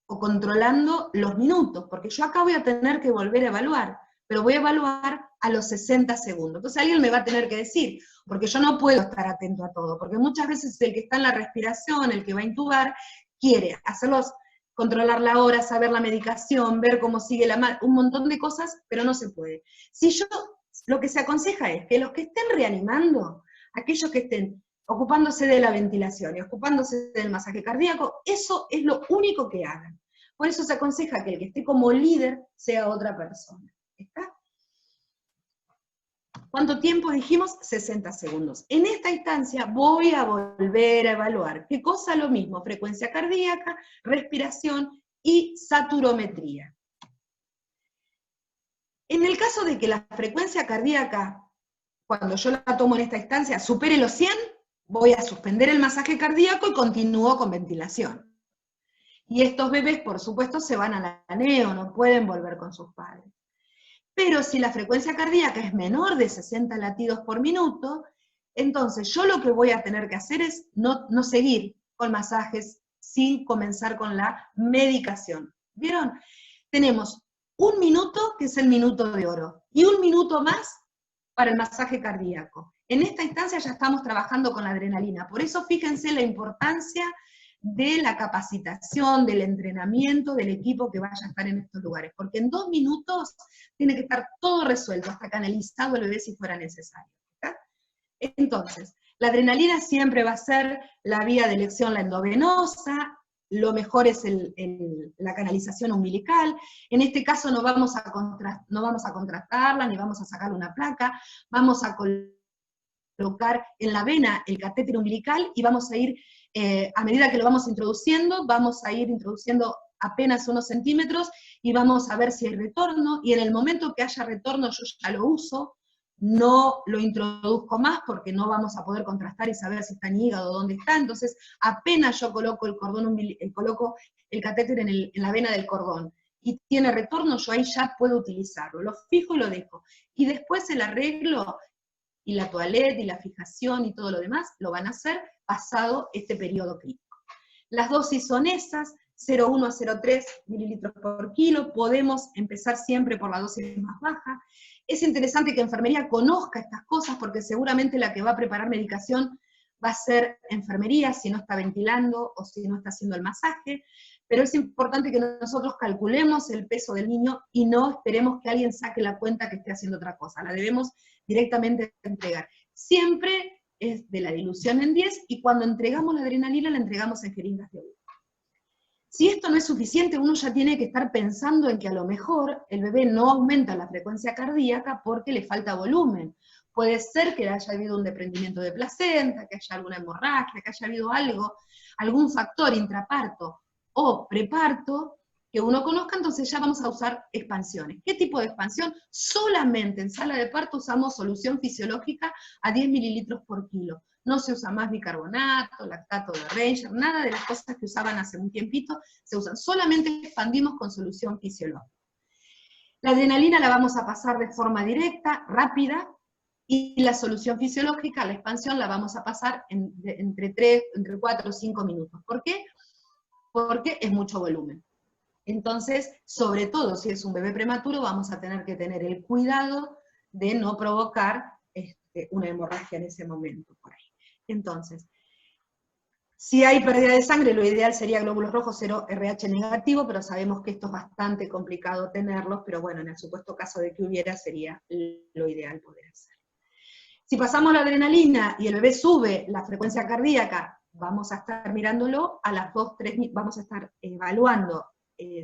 o controlando los minutos, porque yo acá voy a tener que volver a evaluar, pero voy a evaluar a los 60 segundos. Entonces alguien me va a tener que decir, porque yo no puedo estar atento a todo, porque muchas veces el que está en la respiración, el que va a intubar, quiere hacerlos, controlar la hora, saber la medicación, ver cómo sigue un montón de cosas, pero no se puede. Lo que se aconseja es que los que estén reanimando, aquellos que estén ocupándose de la ventilación y ocupándose del masaje cardíaco, eso es lo único que hagan. Por eso se aconseja que el que esté como líder sea otra persona. ¿Está? ¿Cuánto tiempo dijimos? 60 segundos. En esta instancia voy a volver a evaluar. ¿Qué cosa? Lo mismo, frecuencia cardíaca, respiración y saturometría. En el caso de que la frecuencia cardíaca, cuando yo la tomo en esta instancia, supere los 100, voy a suspender el masaje cardíaco y continúo con ventilación. Y estos bebés, por supuesto, se van a la neo, no pueden volver con sus padres. Pero si la frecuencia cardíaca es menor de 60 latidos por minuto, entonces yo lo que voy a tener que hacer es no seguir con masajes sin comenzar con la medicación. ¿Vieron? Tenemos 1 minuto, que es el minuto de oro, y 1 minuto más para el masaje cardíaco. En esta instancia ya estamos trabajando con la adrenalina, por eso fíjense la importancia de la capacitación, del entrenamiento del equipo que vaya a estar en estos lugares, porque en 2 minutos tiene que estar todo resuelto, hasta canalizado el bebé si fuera necesario. ¿Está? Entonces, la adrenalina siempre va a ser la vía de elección, la endovenosa, lo mejor es la canalización umbilical. En este caso no vamos a contrastarla, ni vamos a sacar una placa, vamos a colocar en la vena el catéter umbilical y vamos a ir, a medida que lo vamos introduciendo, vamos a ir introduciendo apenas unos centímetros y vamos a ver si hay retorno, y en el momento que haya retorno yo ya lo uso, no lo introduzco más porque no vamos a poder contrastar y saber si está en hígado o dónde está, entonces apenas yo coloco coloco el catéter en la vena del cordón y tiene retorno, yo ahí ya puedo utilizarlo, lo fijo y lo dejo. Y después el arreglo y la toalette y la fijación y todo lo demás lo van a hacer pasado este periodo crítico. Las dosis son esas, 0,1 a 0,3 mililitros por kilo, podemos empezar siempre por la dosis más baja. Es interesante que enfermería conozca estas cosas porque seguramente la que va a preparar medicación va a ser enfermería si no está ventilando o si no está haciendo el masaje, pero es importante que nosotros calculemos el peso del niño y no esperemos que alguien saque la cuenta que esté haciendo otra cosa, la debemos directamente entregar. Siempre es de la dilución en 10 y cuando entregamos la adrenalina la entregamos en jeringas de agua. Si esto no es suficiente, uno ya tiene que estar pensando en que a lo mejor el bebé no aumenta la frecuencia cardíaca porque le falta volumen. Puede ser que haya habido un desprendimiento de placenta, que haya alguna hemorragia, que haya habido algún factor intraparto o preparto que uno conozca, entonces ya vamos a usar expansiones. ¿Qué tipo de expansión? Solamente en sala de parto usamos solución fisiológica a 10 mililitros por kilo. No se usa más bicarbonato, lactato de Ranger, nada de las cosas que usaban hace un tiempito se usan. Solamente expandimos con solución fisiológica. La adrenalina la vamos a pasar de forma directa, rápida, y la solución fisiológica, la expansión, la vamos a pasar entre 4 o 5 minutos. ¿Por qué? Porque es mucho volumen. Entonces, sobre todo si es un bebé prematuro, vamos a tener que tener el cuidado de no provocar una hemorragia en ese momento por ahí. Entonces, si hay pérdida de sangre, lo ideal sería glóbulos rojos 0 RH negativo, pero sabemos que esto es bastante complicado tenerlos, pero bueno, en el supuesto caso de que hubiera, sería lo ideal poder hacer. Si pasamos la adrenalina y el bebé sube la frecuencia cardíaca, vamos a estar mirándolo a las 2-3, vamos a estar evaluando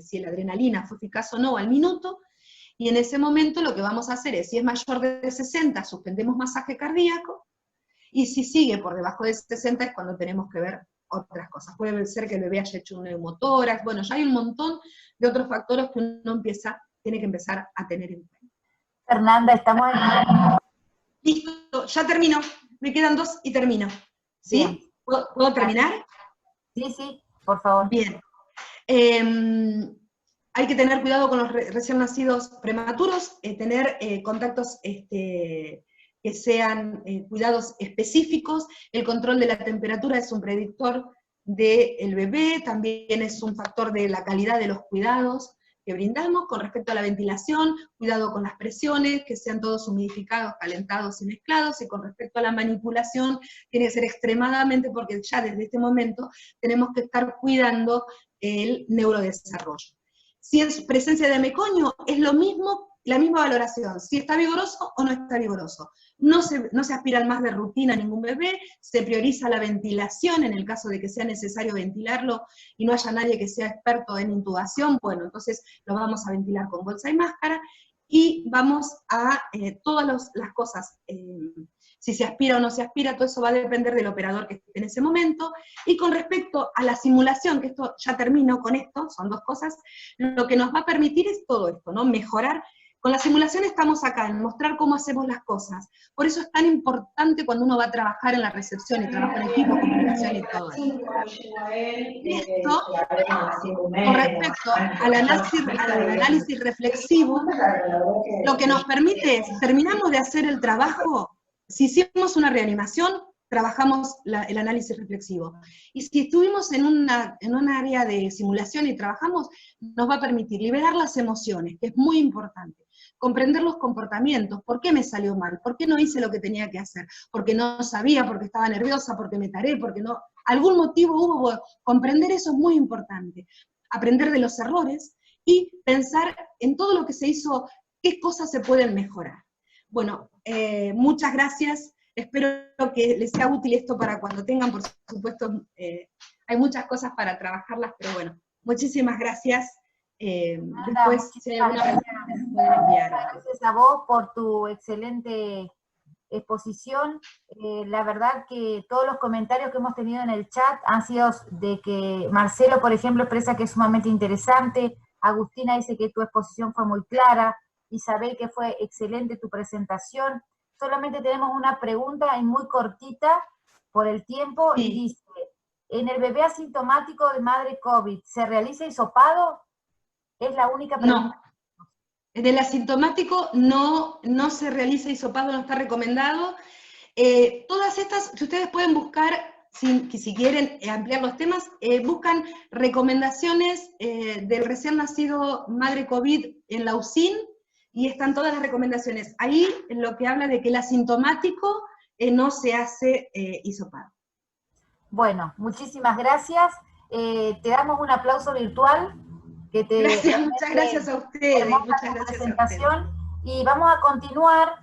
si la adrenalina fue eficaz o no al minuto, y en ese momento lo que vamos a hacer es, si es mayor de 60, suspendemos masaje cardíaco, y si sigue por debajo de 60 es cuando tenemos que ver otras cosas. Puede ser que el bebé haya hecho un neumotórax, bueno, ya hay un montón de otros factores que uno tiene que empezar a tener en cuenta. Fernanda, estamos en... Listo, ya termino, me quedan 2 y termino. ¿Sí? Bien. ¿Puedo terminar? Sí, por favor. Bien. Hay que tener cuidado con los recién nacidos prematuros, tener contactos que sean cuidados específicos. El control de la temperatura es un predictor del bebé, también es un factor de la calidad de los cuidados que brindamos. Con respecto a la ventilación, cuidado con las presiones, que sean todos humidificados, calentados y mezclados, y con respecto a la manipulación, tiene que ser extremadamente, porque ya desde este momento tenemos que estar cuidando el neurodesarrollo. Si es presencia de meconio, es lo mismo, la misma valoración, si está vigoroso o no está vigoroso. No se aspiran más de rutina a ningún bebé, se prioriza la ventilación en el caso de que sea necesario ventilarlo y no haya nadie que sea experto en intubación, bueno, entonces lo vamos a ventilar con bolsa y máscara, y vamos a todas las cosas, si se aspira o no se aspira, todo eso va a depender del operador que esté en ese momento. Y con respecto a la simulación, que esto ya termino con esto, son 2 cosas, lo que nos va a permitir es todo esto, ¿no? Mejorar. Con la simulación estamos acá, en mostrar cómo hacemos las cosas. Por eso es tan importante cuando uno va a trabajar en la recepción y trabaja en equipo, comunicación y todo eso. Esto, con respecto al análisis reflexivo, lo que nos permite es, terminamos de hacer el trabajo, si hicimos una reanimación, trabajamos el análisis reflexivo. Y si estuvimos en un área de simulación y trabajamos, nos va a permitir liberar las emociones, que es muy importante. Comprender los comportamientos, ¿por qué me salió mal? ¿Por qué no hice lo que tenía que hacer? Porque no sabía, porque estaba nerviosa, porque me taré, porque no... Algún motivo hubo, comprender eso es muy importante. Aprender de los errores y pensar en todo lo que se hizo, qué cosas se pueden mejorar. Bueno, muchas gracias, espero que les sea útil esto para cuando tengan, por supuesto, hay muchas cosas para trabajarlas, pero bueno, muchísimas gracias. Después, si hay alguna pregunta, pueden enviar. Gracias a vos por tu excelente exposición. La verdad que todos los comentarios que hemos tenido en el chat han sido de que Marcelo, por ejemplo, expresa que es sumamente interesante, Agustina dice que tu exposición fue muy clara, Isabel que fue excelente tu presentación. Solamente tenemos una pregunta y muy cortita por el tiempo, sí. Y dice, ¿en el bebé asintomático de madre COVID se realiza hisopado? Es la única pregunta. No. En el asintomático no se realiza hisopado, no está recomendado. Todas estas, si ustedes pueden buscar, si quieren ampliar los temas, buscan recomendaciones del recién nacido madre COVID en la UCIN, y están todas las recomendaciones. Ahí lo que habla de que el asintomático no se hace hisopado. Bueno, muchísimas gracias. Te damos un aplauso virtual. Gracias, muchas gracias a ustedes. Muchas gracias presentación. A ustedes. Y vamos a continuar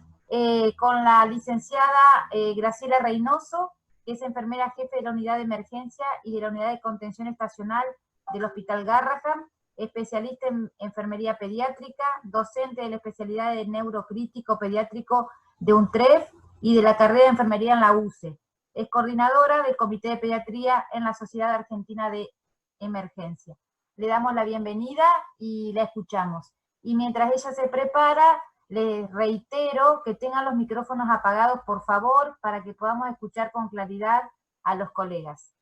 con la licenciada Graciela Reynoso, que es enfermera jefe de la unidad de emergencia y de la unidad de contención estacional del Hospital Garrahan, especialista en enfermería pediátrica, docente de la especialidad de neurocrítico pediátrico de UNTREF y de la carrera de enfermería en la UCE. Es coordinadora del Comité de Pediatría en la Sociedad Argentina de Emergencia. Le damos la bienvenida y la escuchamos. Y mientras ella se prepara, les reitero que tengan los micrófonos apagados, por favor, para que podamos escuchar con claridad a los colegas.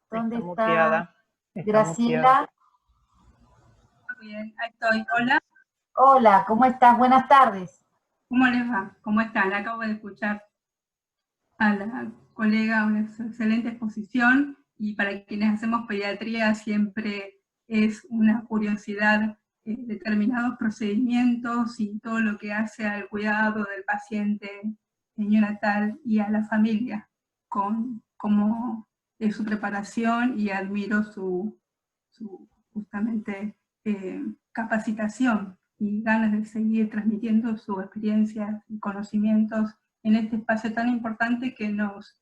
¿Dónde Está está muteada. Está Graciela? Bien, ahí estoy. Hola, Hola, ¿cómo estás? Buenas tardes. ¿cómo les va? ¿Cómo están? Acabo de escuchar a la colega una excelente exposición, y para quienes hacemos pediatría siempre es una curiosidad determinados procedimientos y todo lo que hace al cuidado del paciente neonatal y a la familia, como su preparación, y admiro su justamente capacitación y ganas de seguir transmitiendo su experiencia y conocimientos en este espacio tan importante que nos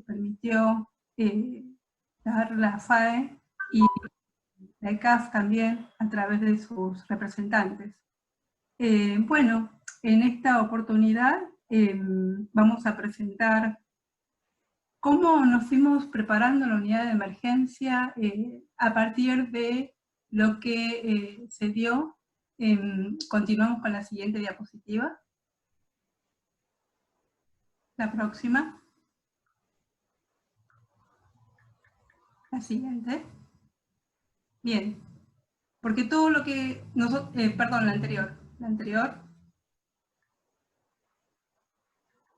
permitió dar la FAE y la ECAF también a través de sus representantes. Bueno, en esta oportunidad vamos a presentar cómo nos fuimos preparando la unidad de emergencia a partir de lo que se dio. Continuamos con la siguiente diapositiva. La próxima. La siguiente. Bien. Porque todo lo que nosotros, perdón, la anterior. La anterior.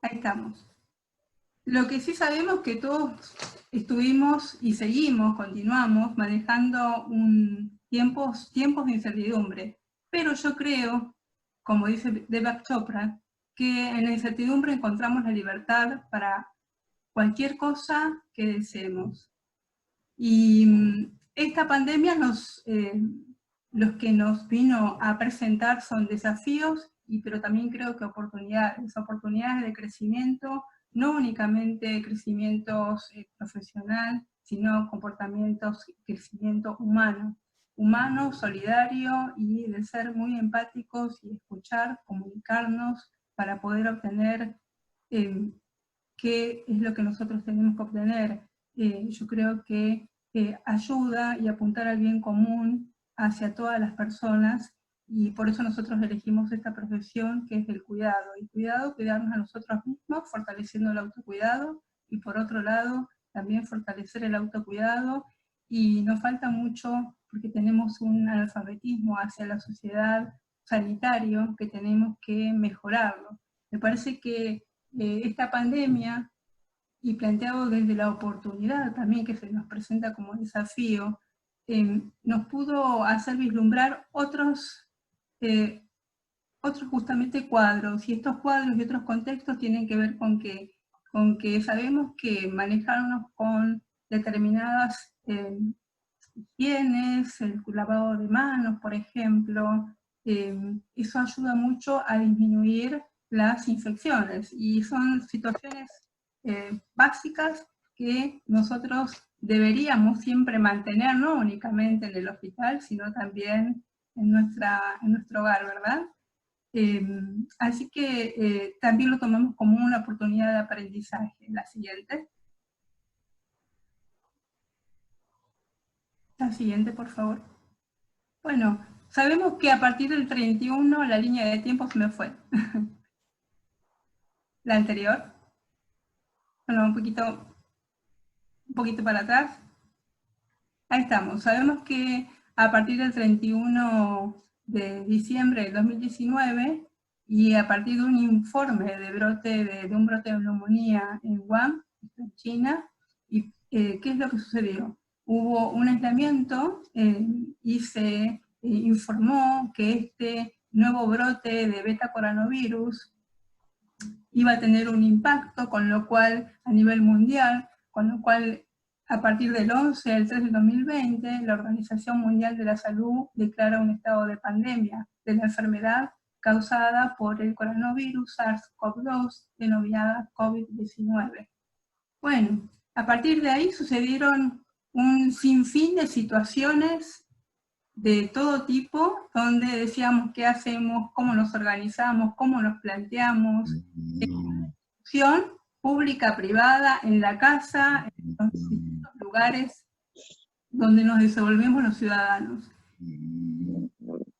Ahí estamos. Lo que sí sabemos que todos estuvimos y seguimos, continuamos manejando tiempos de incertidumbre. Pero yo creo, como dice Deepak Chopra, que en la incertidumbre encontramos la libertad para cualquier cosa que deseemos. Y esta pandemia los que nos vino a presentar son desafíos, pero también creo que oportunidades de crecimiento, no únicamente crecimientos profesional, sino comportamientos, crecimiento humano, solidario, y de ser muy empáticos y escuchar, comunicarnos para poder obtener qué es lo que nosotros tenemos que obtener. Yo creo que ayuda y apuntar al bien común hacia todas las personas, y por eso nosotros elegimos esta profesión, que es el cuidado. El cuidado, cuidarnos a nosotros mismos, fortaleciendo el autocuidado, y por otro lado, también fortalecer el autocuidado, y nos falta mucho porque tenemos un analfabetismo hacia la sociedad sanitario que tenemos que mejorarlo. Me parece que esta pandemia, y planteado desde la oportunidad también que se nos presenta como desafío, nos pudo hacer vislumbrar otros justamente cuadros, y estos cuadros y otros contextos tienen que ver con que sabemos que manejarnos con determinadas higienes, el lavado de manos, por ejemplo, eso ayuda mucho a disminuir las infecciones, y son situaciones básicas que nosotros deberíamos siempre mantener, no únicamente en el hospital, sino también en nuestro hogar, ¿verdad? Así que también lo tomamos como una oportunidad de aprendizaje. La siguiente. La siguiente, por favor. Bueno, sabemos que a partir del 31 la línea de tiempo se me fue. La anterior. Bueno, un poquito para atrás. Ahí estamos. Sabemos que a partir del 31 de diciembre de 2019, y a partir de un informe de un brote de neumonía en Wuhan, en China, y ¿qué es lo que sucedió? Hubo un aislamiento y se informó que este nuevo brote de beta coronavirus iba a tener un impacto, con lo cual, a nivel mundial, con lo cual, a partir del 11 al 3 de 2020, la Organización Mundial de la Salud declara un estado de pandemia de la enfermedad causada por el coronavirus SARS-CoV-2, denominada COVID-19. Bueno, a partir de ahí sucedieron un sinfín de situaciones de todo tipo, donde decíamos qué hacemos, cómo nos organizamos, cómo nos planteamos, discusión pública, privada, en la casa, en los distintos lugares donde nos desenvolvemos los ciudadanos.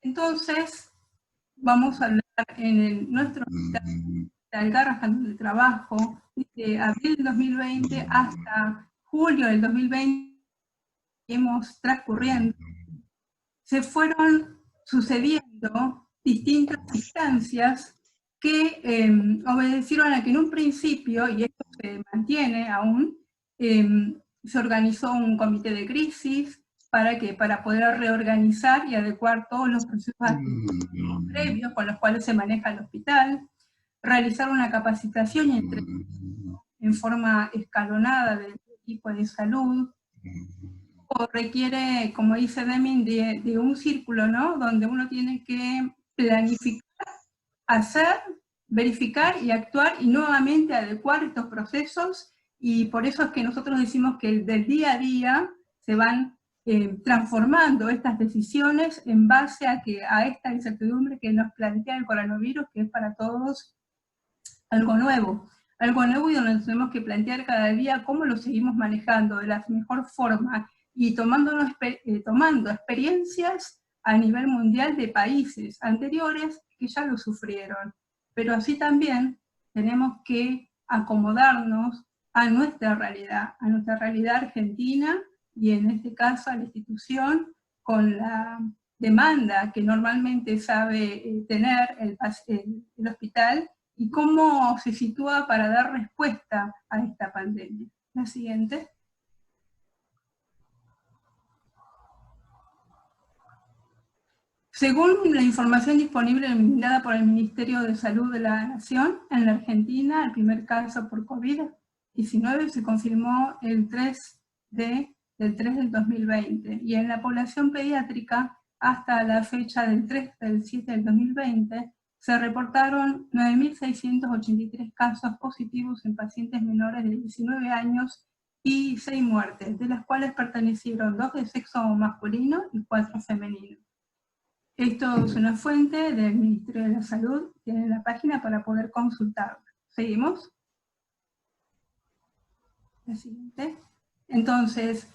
Entonces, vamos a hablar en nuestro hospital Garrahan de trabajo, desde abril de 2020 hasta julio del 2020 hemos transcurriendo, se fueron sucediendo distintas instancias que obedecieron a que en un principio, y esto se mantiene aún, se organizó un comité de crisis para poder reorganizar y adecuar todos los procesos previos con los cuales se maneja el hospital, realizar una capacitación y entrenamiento en forma escalonada del equipo de salud, o requiere, como dice Deming, de un círculo, ¿no? Donde uno tiene que planificar, hacer, verificar y actuar y nuevamente adecuar estos procesos, y por eso es que nosotros decimos que del día a día se van transformando estas decisiones en base a esta incertidumbre que nos plantea el coronavirus, que es para todos algo nuevo y donde nos tenemos que plantear cada día cómo lo seguimos manejando de la mejor forma, y tomando experiencias a nivel mundial de países anteriores que ya lo sufrieron. Pero así también tenemos que acomodarnos a nuestra realidad argentina, y en este caso a la institución, con la demanda que normalmente sabe tener el hospital, y cómo se sitúa para dar respuesta a esta pandemia. La siguiente. Según la información disponible brindada por el Ministerio de Salud de la Nación, en la Argentina el primer caso por COVID-19 se confirmó el 3 del 2020, y en la población pediátrica hasta la fecha del 3 del 7 del 2020 se reportaron 9.683 casos positivos en pacientes menores de 19 años y 6 muertes, de las cuales pertenecieron 2 de sexo masculino y 4 femeninos. Esto es una fuente del Ministerio de la Salud, tienen la página para poder consultarla. ¿Seguimos? La siguiente. Entonces,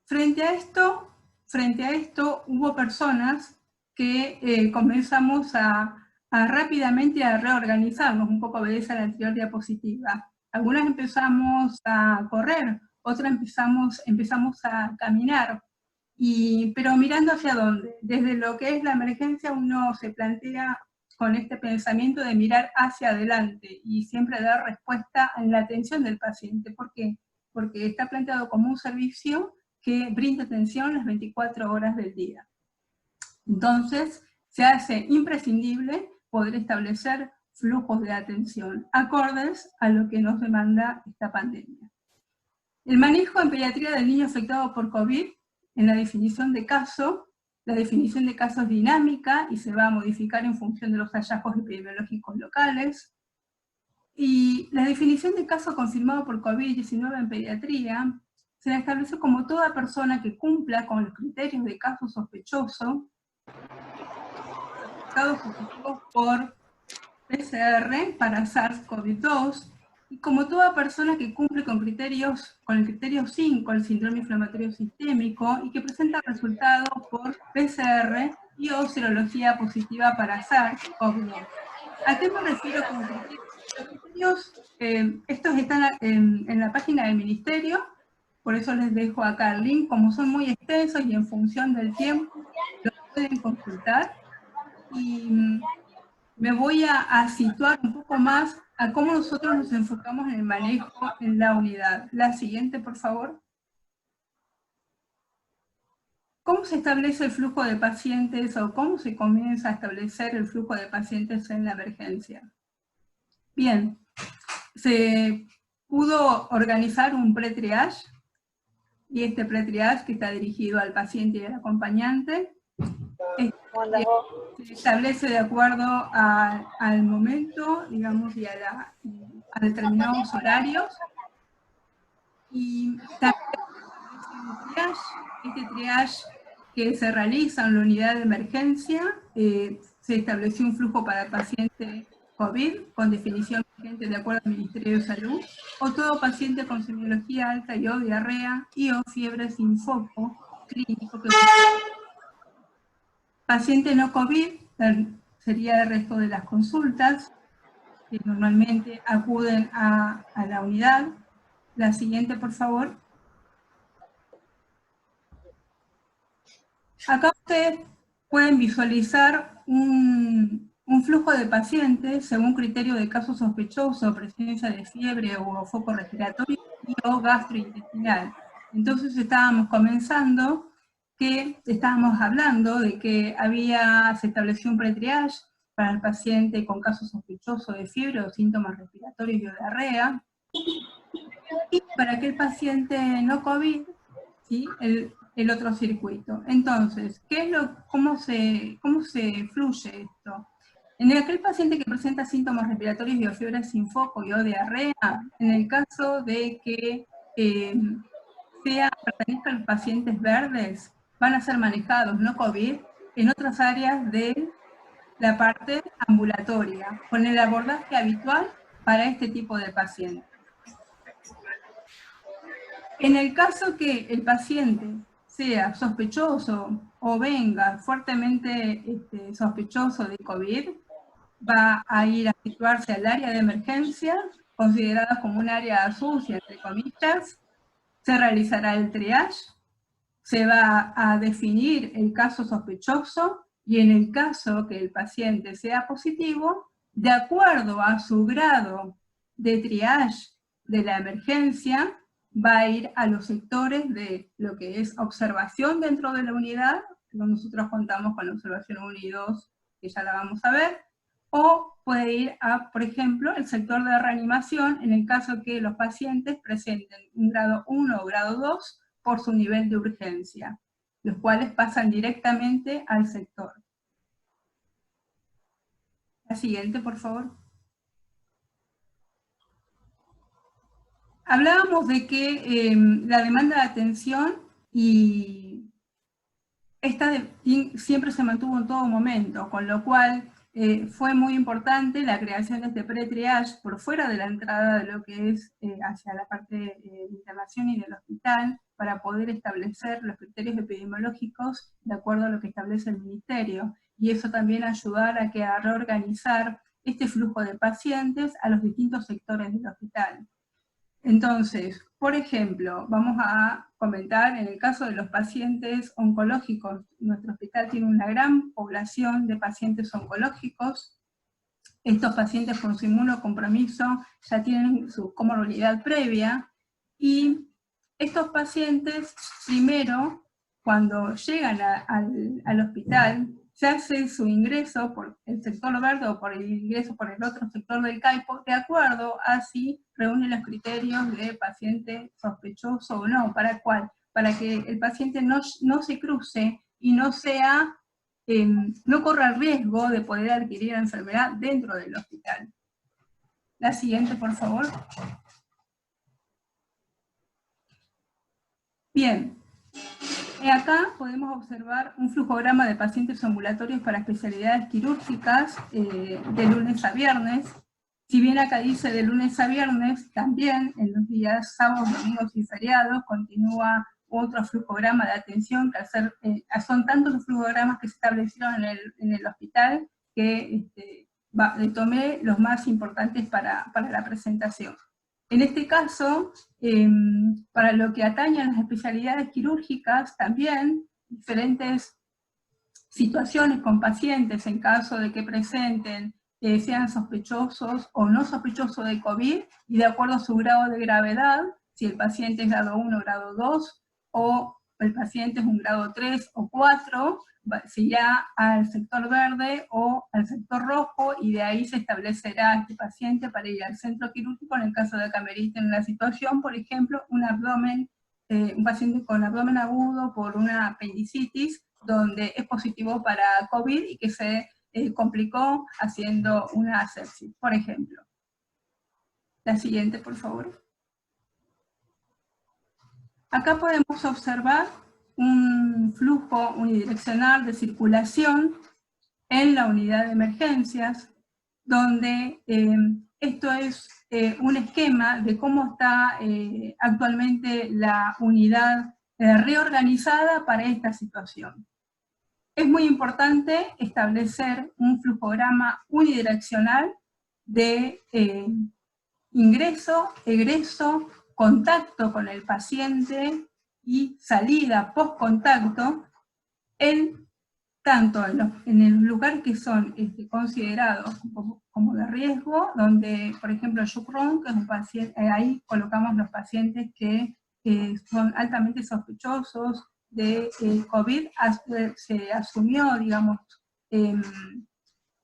frente a esto hubo personas que comenzamos rápidamente a reorganizarnos, un poco obedece a la anterior diapositiva. Algunas empezamos a correr, otras empezamos a caminar, pero mirando hacia dónde. Desde lo que es la emergencia uno se plantea con este pensamiento de mirar hacia adelante y siempre dar respuesta en la atención del paciente. ¿Por qué? Porque está planteado como un servicio que brinda atención las 24 horas del día. Entonces, se hace imprescindible poder establecer flujos de atención acordes a lo que nos demanda esta pandemia. El manejo en pediatría del niño afectado por COVID, en la definición de caso es dinámica y se va a modificar en función de los hallazgos epidemiológicos locales. Y la definición de caso confirmado por COVID-19 en pediatría se la establece como toda persona que cumpla con los criterios de caso sospechoso, positivos por PCR para SARS-CoV-2, y como toda persona que cumple con el criterio 5, el síndrome inflamatorio sistémico, y que presenta resultados por PCR y o serología positiva para SARS-CoV-2. ¿A qué me refiero con criterios? Los criterios, estos están en la página del Ministerio, por eso les dejo acá el link, como son muy extensos y en función del tiempo, los pueden consultar. Y me voy a situar un poco más a cómo nosotros nos enfocamos en el manejo en la unidad. La siguiente, por favor. ¿Cómo se establece el flujo de pacientes o cómo se comienza a establecer el flujo de pacientes en la emergencia? Bien, se pudo organizar un pre-triage, y este pre-triage que está dirigido al paciente y al acompañante, se establece de acuerdo al momento, digamos, y a determinados horarios. Y también este triage que se realiza en la unidad de emergencia, se estableció un flujo para el paciente COVID, con definición vigente de acuerdo al Ministerio de Salud, o todo paciente con semiología alta y o diarrea y o fiebre sin foco clínico. Paciente no COVID sería el resto de las consultas. que normalmente acuden a la unidad. La siguiente, por favor. Acá ustedes pueden visualizar un flujo de pacientes según criterio de caso sospechoso, presencia de fiebre o foco respiratorio y o gastrointestinal. Entonces estábamos hablando de que se estableció un pre-triage para el paciente con caso sospechoso de fiebre o síntomas respiratorios y o diarrea, y para aquel paciente no COVID, ¿sí? El otro circuito. Entonces, cómo se fluye esto? En aquel paciente que presenta síntomas respiratorios y o fiebre sin foco y o diarrea, en el caso de que pertenezca a los pacientes verdes, van a ser manejados no COVID en otras áreas de la parte ambulatoria, con el abordaje habitual para este tipo de pacientes. En el caso que el paciente sea sospechoso o venga fuertemente sospechoso de COVID, va a ir a situarse al área de emergencia, considerada como un área sucia, entre comillas. Se realizará el triage, se va a definir el caso sospechoso, y en el caso que el paciente sea positivo, de acuerdo a su grado de triage de la emergencia, va a ir a los sectores de lo que es observación dentro de la unidad, nosotros contamos con la observación 1 y 2, que ya la vamos a ver, o puede ir a, por ejemplo, el sector de reanimación, en el caso que los pacientes presenten un grado 1 o grado 2 por su nivel de urgencia, los cuales pasan directamente al sector. La siguiente, por favor. Hablábamos de que la demanda de atención y siempre se mantuvo en todo momento, con lo cual fue muy importante la creación de este pre-triage por fuera de la entrada de lo que es hacia la parte de internación y del hospital, para poder establecer los criterios epidemiológicos de acuerdo a lo que establece el Ministerio, y eso también ayudar a reorganizar este flujo de pacientes a los distintos sectores del hospital. Entonces, por ejemplo, vamos a comentar en el caso de los pacientes oncológicos. Nuestro hospital tiene una gran población de pacientes oncológicos. Estos pacientes con su inmunocompromiso ya tienen su comorbilidad previa, y estos pacientes, primero, cuando llegan al hospital, se hace su ingreso por el sector verde o por el ingreso por el otro sector del CAIPO, de acuerdo a si reúne los criterios de paciente sospechoso o no. ¿Para cuál? Para que el paciente no se cruce y no corra el riesgo de poder adquirir la enfermedad dentro del hospital. La siguiente, por favor. Bien. Acá podemos observar un flujograma de pacientes ambulatorios para especialidades quirúrgicas de lunes a viernes. Si bien acá dice de lunes a viernes, también en los días sábados, domingos y feriados continúa otro flujograma de atención, que son tantos los flujogramas que se establecieron en el hospital que tomé los más importantes para la presentación. En este caso, para lo que atañe a las especialidades quirúrgicas, también diferentes situaciones con pacientes en caso de que presenten, sean sospechosos o no sospechosos de COVID, y de acuerdo a su grado de gravedad, si el paciente es grado 1 o grado 2, o el paciente es un grado 3 o 4, se irá al sector verde o al sector rojo, y de ahí se establecerá este paciente para ir al centro quirúrgico en el caso de que amerite una situación, por ejemplo, un paciente con abdomen agudo por una apendicitis, donde es positivo para COVID y que se complicó haciendo una sepsis, por ejemplo. La siguiente, por favor. Acá podemos observar un flujo unidireccional de circulación en la unidad de emergencias, donde esto es un esquema de cómo está actualmente la unidad reorganizada para esta situación. Es muy importante establecer un flujograma unidireccional de ingreso, egreso, contacto con el paciente y salida post-contacto, tanto en el lugar que son considerados como de riesgo, donde, por ejemplo, Shukron, que es un paciente, ahí colocamos los pacientes que son altamente sospechosos de COVID, se asumió, digamos,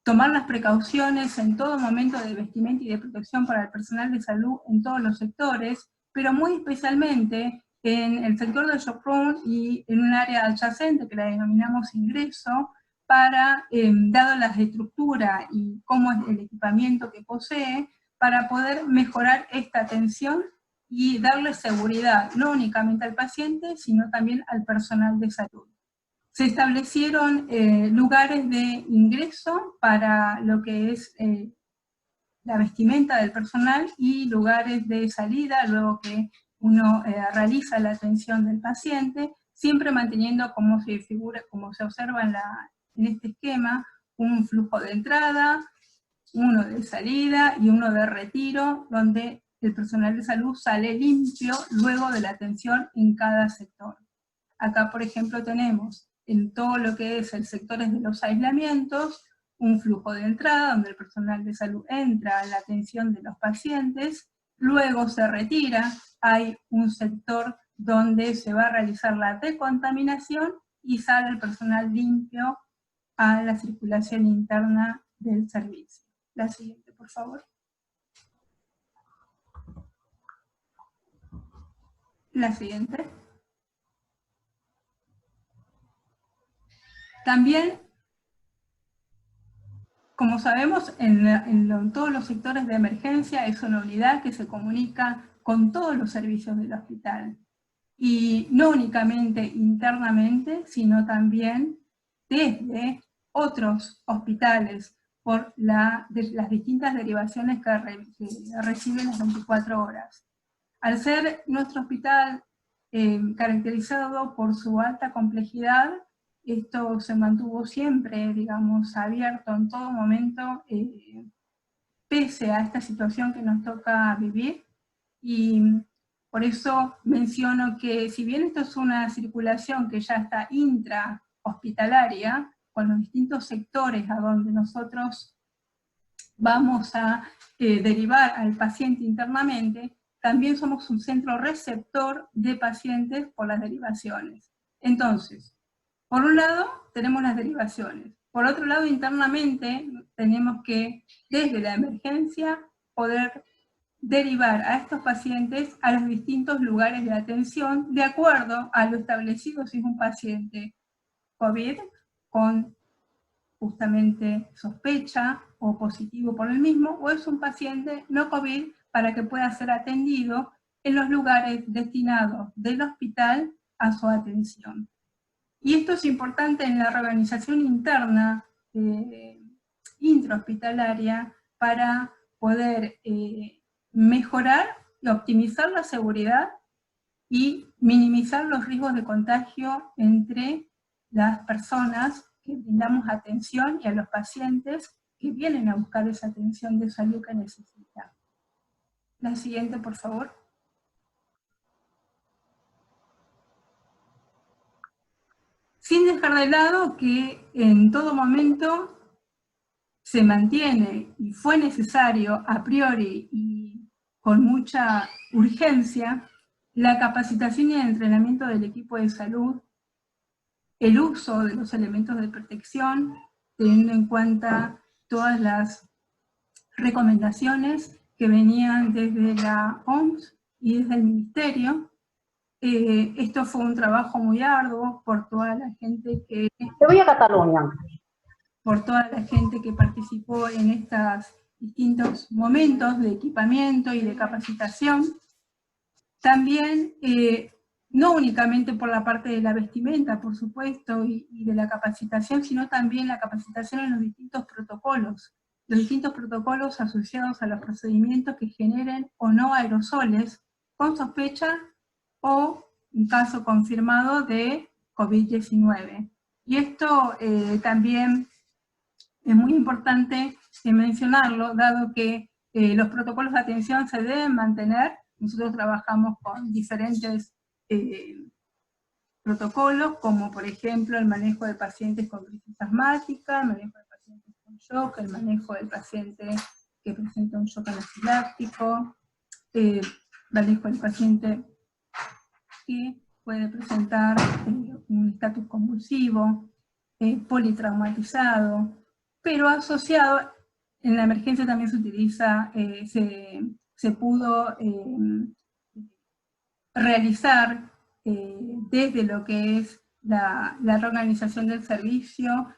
tomar las precauciones en todo momento de vestimenta y de protección para el personal de salud en todos los sectores, pero muy especialmente en el sector del Shukron y en un área adyacente que la denominamos ingreso, para, dado la estructura y cómo es el equipamiento que posee, para poder mejorar esta atención y darle seguridad, no únicamente al paciente, sino también al personal de salud. Se establecieron lugares de ingreso para lo que es la vestimenta del personal y lugares de salida, luego que uno realiza la atención del paciente, siempre manteniendo, como se observa en este esquema, un flujo de entrada, uno de salida y uno de retiro, donde el personal de salud sale limpio luego de la atención en cada sector. Acá, por ejemplo, tenemos en todo lo que es el sector de los aislamientos, un flujo de entrada donde el personal de salud entra a la atención de los pacientes, luego se retira, hay un sector donde se va a realizar la decontaminación y sale el personal limpio a la circulación interna del servicio. La siguiente, por favor. La siguiente. También, como sabemos, en todos los sectores de emergencia es una unidad que se comunica con todos los servicios del hospital. Y no únicamente internamente, sino también desde otros hospitales, por las distintas derivaciones que reciben las 24 horas. Al ser nuestro hospital caracterizado por su alta complejidad, esto se mantuvo siempre, digamos, abierto en todo momento, pese a esta situación que nos toca vivir, y por eso menciono que si bien esto es una circulación que ya está intrahospitalaria, con los distintos sectores a donde nosotros vamos a derivar al paciente internamente, también somos un centro receptor de pacientes por las derivaciones. Entonces, por un lado, tenemos las derivaciones. Por otro lado, internamente, tenemos que, desde la emergencia, poder derivar a estos pacientes a los distintos lugares de atención, de acuerdo a lo establecido si es un paciente COVID, con justamente sospecha o positivo por el mismo, o es un paciente no COVID, para que pueda ser atendido en los lugares destinados del hospital a su atención. Y esto es importante en la reorganización interna intrahospitalaria para poder mejorar y optimizar la seguridad y minimizar los riesgos de contagio entre las personas que brindamos atención y a los pacientes que vienen a buscar esa atención de salud que necesitan. La siguiente, por favor. Sin dejar de lado que en todo momento se mantiene y fue necesario a priori y con mucha urgencia la capacitación y el entrenamiento del equipo de salud, el uso de los elementos de protección, teniendo en cuenta todas las recomendaciones que venían desde la OMS y desde el Ministerio. Esto fue un trabajo muy arduo por toda la gente que... Te voy a Cataluña. Por toda la gente que participó en estos distintos momentos de equipamiento y de capacitación. También, no únicamente por la parte de la vestimenta, por supuesto, y de la capacitación, sino también la capacitación en los distintos protocolos asociados a los procedimientos que generen o no aerosoles con sospecha o un caso confirmado de COVID-19. Y esto también es muy importante mencionarlo, dado que los protocolos de atención se deben mantener. Nosotros trabajamos con diferentes protocolos, como por ejemplo el manejo de pacientes con crisis asmática, el manejo de pacientes con shock, el manejo del paciente que presenta un shock anafiláctico, manejo del paciente que puede presentar un estatus convulsivo, politraumatizado, pero asociado, en la emergencia también se utiliza, se pudo realizar desde lo que es la reorganización del servicio,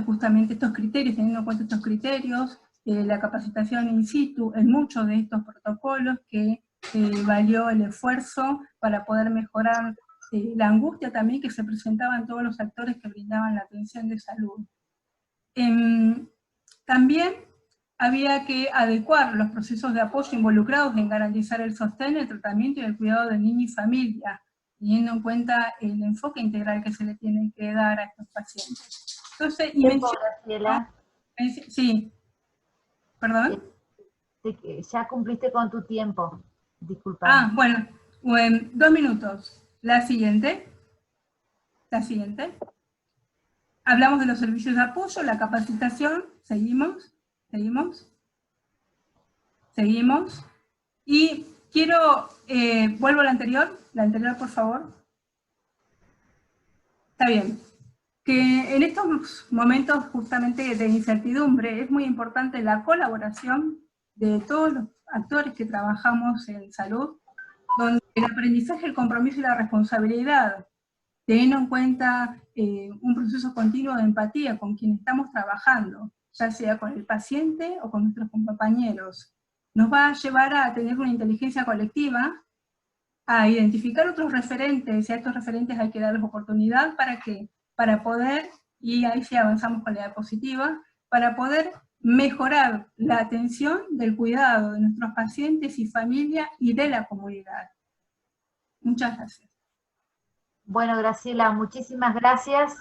justamente estos criterios, teniendo en cuenta estos criterios, la capacitación in situ en muchos de estos protocolos que valió el esfuerzo para poder mejorar la angustia también que se presentaba en todos los actores que brindaban la atención de salud. También había que adecuar los procesos de apoyo involucrados en garantizar el sostén, el tratamiento y el cuidado del niño y familia, teniendo en cuenta el enfoque integral que se le tiene que dar a estos pacientes. Entonces, Graciela. Sí, perdón. Ya cumpliste con tu tiempo, disculpa. Bueno, 2 minutos. La siguiente. Hablamos de los servicios de apoyo, la capacitación, seguimos. Y quiero, vuelvo a la anterior por favor. Está bien. Que en estos momentos justamente de incertidumbre es muy importante la colaboración de todos los actores que trabajamos en salud, donde el aprendizaje, el compromiso y la responsabilidad, teniendo en cuenta un proceso continuo de empatía con quien estamos trabajando, ya sea con el paciente o con nuestros compañeros, nos va a llevar a tener una inteligencia colectiva, a identificar otros referentes, y a estos referentes hay que darles oportunidad para poder, y ahí sí avanzamos con la diapositiva, para poder mejorar la atención del cuidado de nuestros pacientes y familia y de la comunidad. Muchas gracias. Bueno, Graciela, muchísimas gracias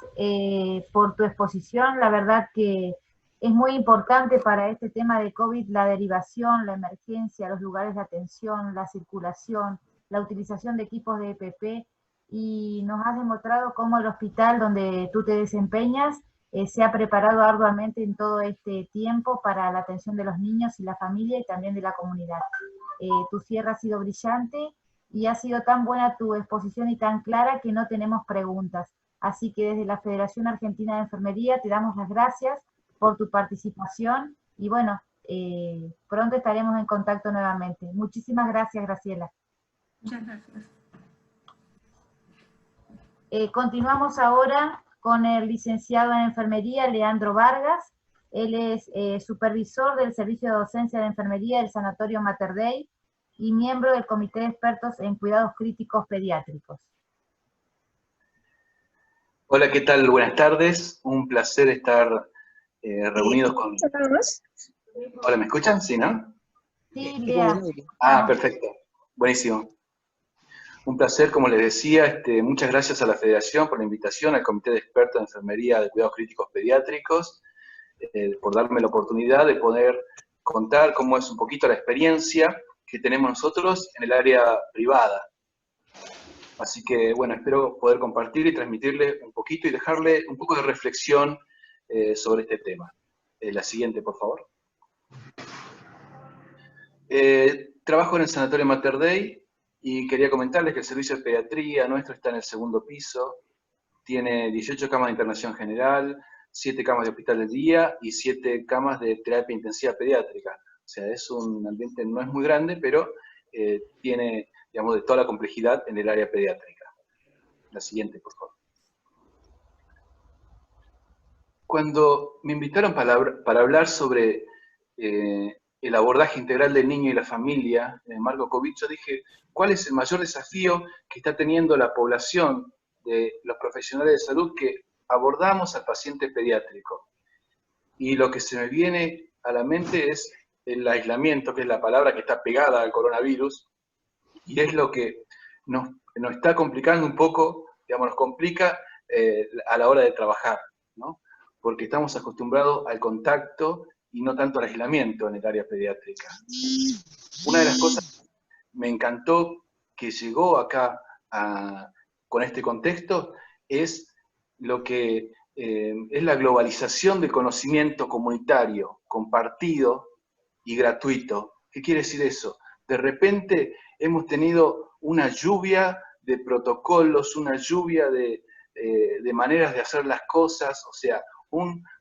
por tu exposición. La verdad que es muy importante para este tema de COVID la derivación, la emergencia, los lugares de atención, la circulación, la utilización de equipos de EPP, y nos has demostrado cómo el hospital donde tú te desempeñas se ha preparado arduamente en todo este tiempo para la atención de los niños y la familia y también de la comunidad. Tu cierre ha sido brillante y ha sido tan buena tu exposición y tan clara que no tenemos preguntas. Así que desde la Federación Argentina de Enfermería te damos las gracias por tu participación y bueno, pronto estaremos en contacto nuevamente. Muchísimas gracias, Graciela. Muchas gracias. Continuamos ahora con el licenciado en Enfermería, Leandro Vargas. Él es supervisor del Servicio de Docencia de Enfermería del Sanatorio Mater Dei y miembro del Comité de Expertos en Cuidados Críticos Pediátricos. Hola, ¿qué tal? Buenas tardes. Un placer estar reunidos con... Hola, ¿me escuchan? ¿Sí, no? Sí, Lea. Perfecto. Buenísimo. Un placer, como les decía, muchas gracias a la Federación por la invitación, al Comité de Expertos en Enfermería de Cuidados Críticos Pediátricos, por darme la oportunidad de poder contar cómo es un poquito la experiencia que tenemos nosotros en el área privada. Así que, bueno, espero poder compartir y transmitirle un poquito y dejarle un poco de reflexión sobre este tema. La siguiente, por favor. Trabajo en el Sanatorio Mater Dei y quería comentarles que el servicio de pediatría nuestro está en el 2º piso, tiene 18 camas de internación general, 7 camas de hospital de día y 7 camas de terapia intensiva pediátrica. O sea, es un ambiente, no es muy grande, pero tiene, digamos, de toda la complejidad en el área pediátrica. La siguiente, por favor. Cuando me invitaron para hablar sobre el abordaje integral del niño y la familia en el marco COVID, yo dije, ¿cuál es el mayor desafío que está teniendo la población de los profesionales de salud que abordamos al paciente pediátrico? Y lo que se me viene a la mente es el aislamiento, que es la palabra que está pegada al coronavirus, y es lo que nos está complicando un poco, digamos, nos complica a la hora de trabajar, ¿no? porque estamos acostumbrados al contacto y no tanto al aislamiento en el área pediátrica. Una de las cosas que me encantó que llegó acá con este contexto es lo que es la globalización del conocimiento comunitario, compartido y gratuito. ¿Qué quiere decir eso? De repente hemos tenido una lluvia de protocolos, una lluvia de maneras de hacer las cosas, o sea,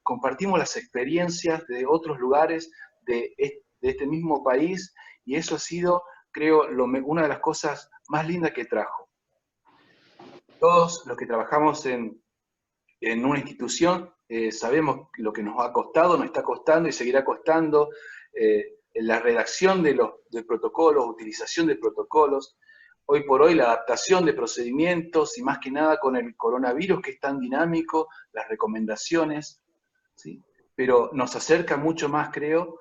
compartimos las experiencias de otros lugares de este mismo país, y eso ha sido, creo, una de las cosas más lindas que trajo. Todos los que trabajamos en una institución sabemos lo que nos ha costado, nos está costando y seguirá costando, la redacción de protocolos, utilización de protocolos, hoy por hoy la adaptación de procedimientos, y más que nada con el coronavirus que es tan dinámico, las recomendaciones, ¿sí? Pero nos acerca mucho más, creo,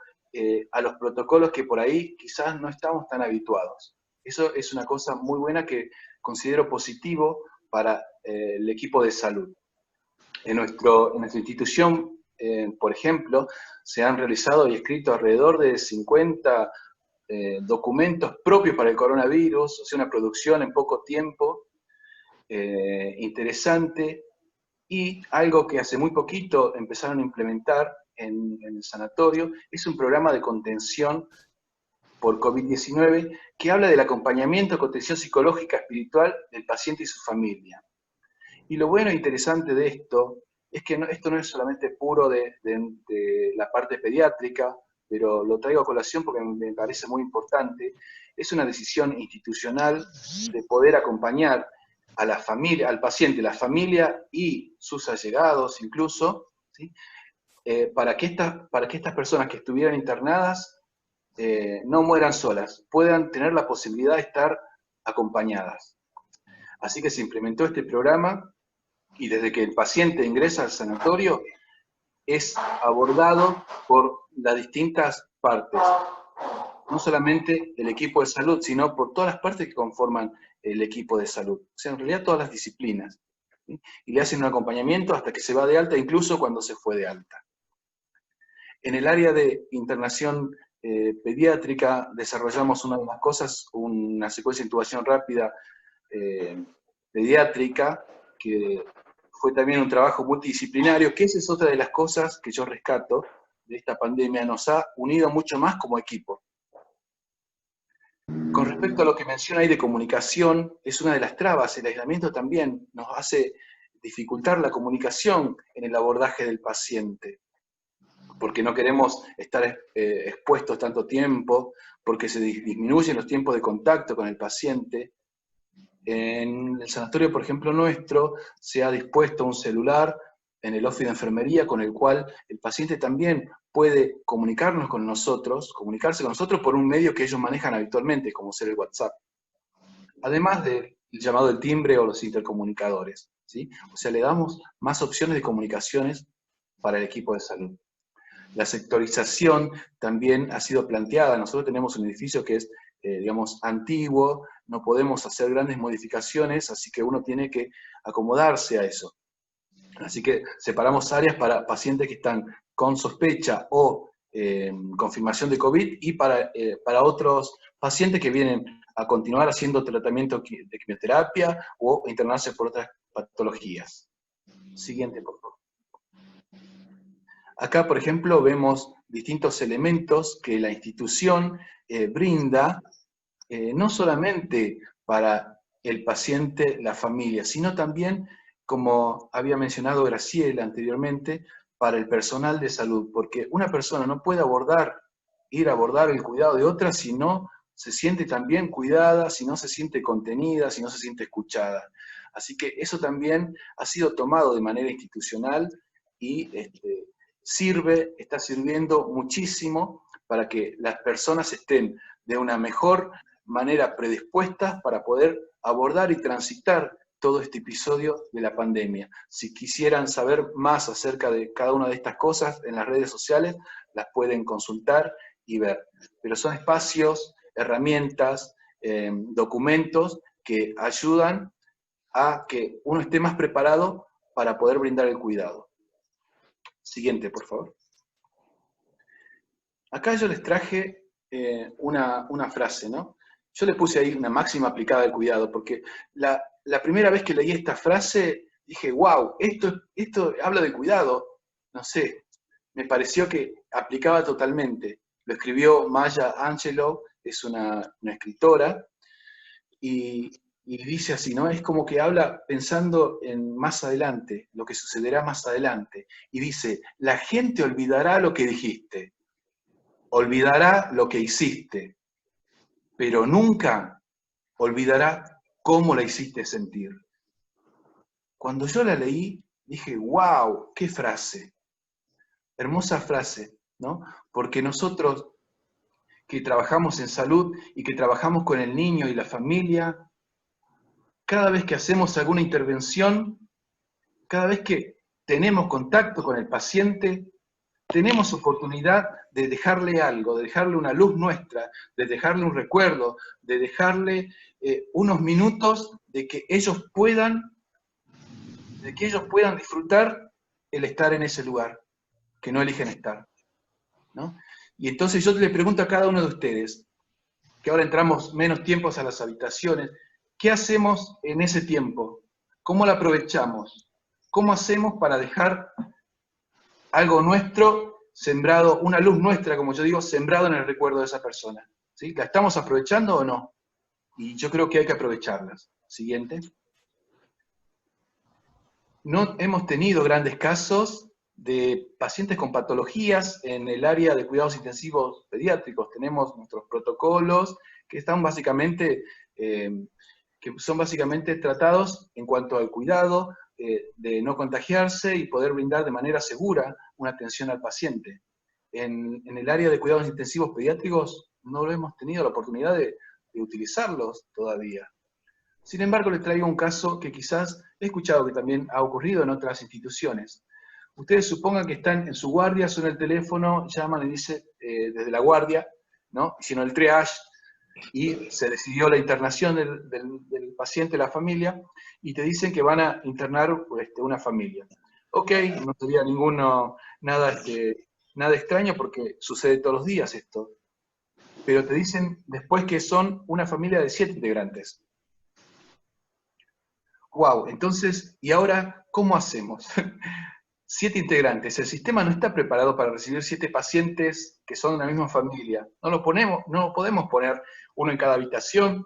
a los protocolos que por ahí quizás no estamos tan habituados. Eso es una cosa muy buena que considero positivo para el equipo de salud. En nuestra institución, por ejemplo, se han realizado y escrito alrededor de 50 documentos propios para el coronavirus, o sea, una producción en poco tiempo, interesante, y algo que hace muy poquito empezaron a implementar en el sanatorio, es un programa de contención por COVID-19 que habla del acompañamiento, contención psicológica, espiritual del paciente y su familia. Y lo bueno e interesante de esto es que esto no es solamente puro de la parte pediátrica, pero lo traigo a colación porque me parece muy importante. Es una decisión institucional de poder acompañar a la familia, al paciente, la familia y sus allegados incluso, ¿sí? Para que estas personas que estuvieran internadas no mueran solas, puedan tener la posibilidad de estar acompañadas. Así que se implementó este programa, y desde que el paciente ingresa al sanatorio, es abordado por las distintas partes. No solamente el equipo de salud, sino por todas las partes que conforman el equipo de salud. O sea, en realidad todas las disciplinas. ¿Sí? Y le hacen un acompañamiento hasta que se va de alta, incluso cuando se fue de alta. En el área de internación pediátrica desarrollamos una de las cosas, una secuencia de intubación rápida pediátrica, que fue también un trabajo multidisciplinario, que esa es otra de las cosas que yo rescato de esta pandemia, nos ha unido mucho más como equipo. Con respecto a lo que menciona ahí de comunicación, es una de las trabas, el aislamiento también nos hace dificultar la comunicación en el abordaje del paciente, porque no queremos estar expuestos tanto tiempo, porque se disminuyen los tiempos de contacto con el paciente. En el sanatorio, por ejemplo, nuestro, se ha dispuesto un celular en el office de enfermería con el cual el paciente también puede comunicarse con nosotros por un medio que ellos manejan habitualmente, como ser el WhatsApp. Además del llamado del timbre o los intercomunicadores, ¿sí? O sea, le damos más opciones de comunicaciones para el equipo de salud. La sectorización también ha sido planteada. Nosotros tenemos un edificio que es, digamos, antiguo, no podemos hacer grandes modificaciones, así que uno tiene que acomodarse a eso. Así que separamos áreas para pacientes que están con sospecha o confirmación de COVID, y para otros pacientes que vienen a continuar haciendo tratamiento de quimioterapia o internarse por otras patologías. Siguiente, por favor. Acá, por ejemplo, vemos distintos elementos que la institución brinda, no solamente para el paciente, la familia, sino también, como había mencionado Graciela anteriormente, para el personal de salud, porque una persona no puede ir a abordar el cuidado de otra si no se siente también cuidada, si no se siente contenida, si no se siente escuchada. Así que eso también ha sido tomado de manera institucional y está sirviendo muchísimo para que las personas estén de una mejor manera predispuestas para poder abordar y transitar todo este episodio de la pandemia. Si quisieran saber más acerca de cada una de estas cosas en las redes sociales, las pueden consultar y ver. Pero son espacios, herramientas, documentos que ayudan a que uno esté más preparado para poder brindar el cuidado. Siguiente, por favor. Acá yo les traje una frase, ¿no? Yo le puse ahí una máxima aplicada al cuidado, porque la primera vez que leí esta frase, dije, wow, esto habla de cuidado. No sé, me pareció que aplicaba totalmente. Lo escribió Maya Angelou, es una escritora, y dice así, ¿no? Es como que habla pensando en más adelante, lo que sucederá más adelante. Y dice, la gente olvidará lo que dijiste, olvidará lo que hiciste, pero nunca olvidará cómo la hiciste sentir. Cuando yo la leí, dije, wow, qué frase. Hermosa frase, ¿no? Porque nosotros que trabajamos en salud y que trabajamos con el niño y la familia, cada vez que hacemos alguna intervención, cada vez que tenemos contacto con el paciente, tenemos oportunidad de dejarle algo, de dejarle una luz nuestra, de dejarle un recuerdo, de dejarle unos minutos de que ellos puedan disfrutar el estar en ese lugar, que no eligen estar, ¿no? Y entonces yo le pregunto a cada uno de ustedes, que ahora entramos menos tiempos a las habitaciones, ¿qué hacemos en ese tiempo? ¿Cómo lo aprovechamos? ¿Cómo hacemos para dejar algo nuestro sembrado, una luz nuestra, como yo digo, sembrado en el recuerdo de esa persona? ¿Sí? ¿La estamos aprovechando o no? Y yo creo que hay que aprovecharlas. Siguiente. No hemos tenido grandes casos de pacientes con patologías en el área de cuidados intensivos pediátricos. Tenemos nuestros protocolos que están básicamente, que son básicamente tratados en cuanto al cuidado de no contagiarse y poder brindar de manera segura una atención al paciente. En el área de cuidados intensivos pediátricos no lo hemos tenido la oportunidad de utilizarlos todavía. Sin embargo, les traigo un caso que quizás he escuchado que también ha ocurrido en otras instituciones. Ustedes supongan que están en su guardia, suena el teléfono, llaman y dice desde la guardia, ¿no? Hicieron el triage y se decidió la internación del paciente, la familia, y te dicen que van a internar una familia. Ok, no sería nada extraño porque sucede todos los días esto. Pero te dicen después que son una familia de 7 integrantes. Wow, entonces, ¿y ahora cómo hacemos? 7 integrantes. El sistema no está preparado para recibir 7 pacientes que son de la misma familia. No podemos poner uno en cada habitación,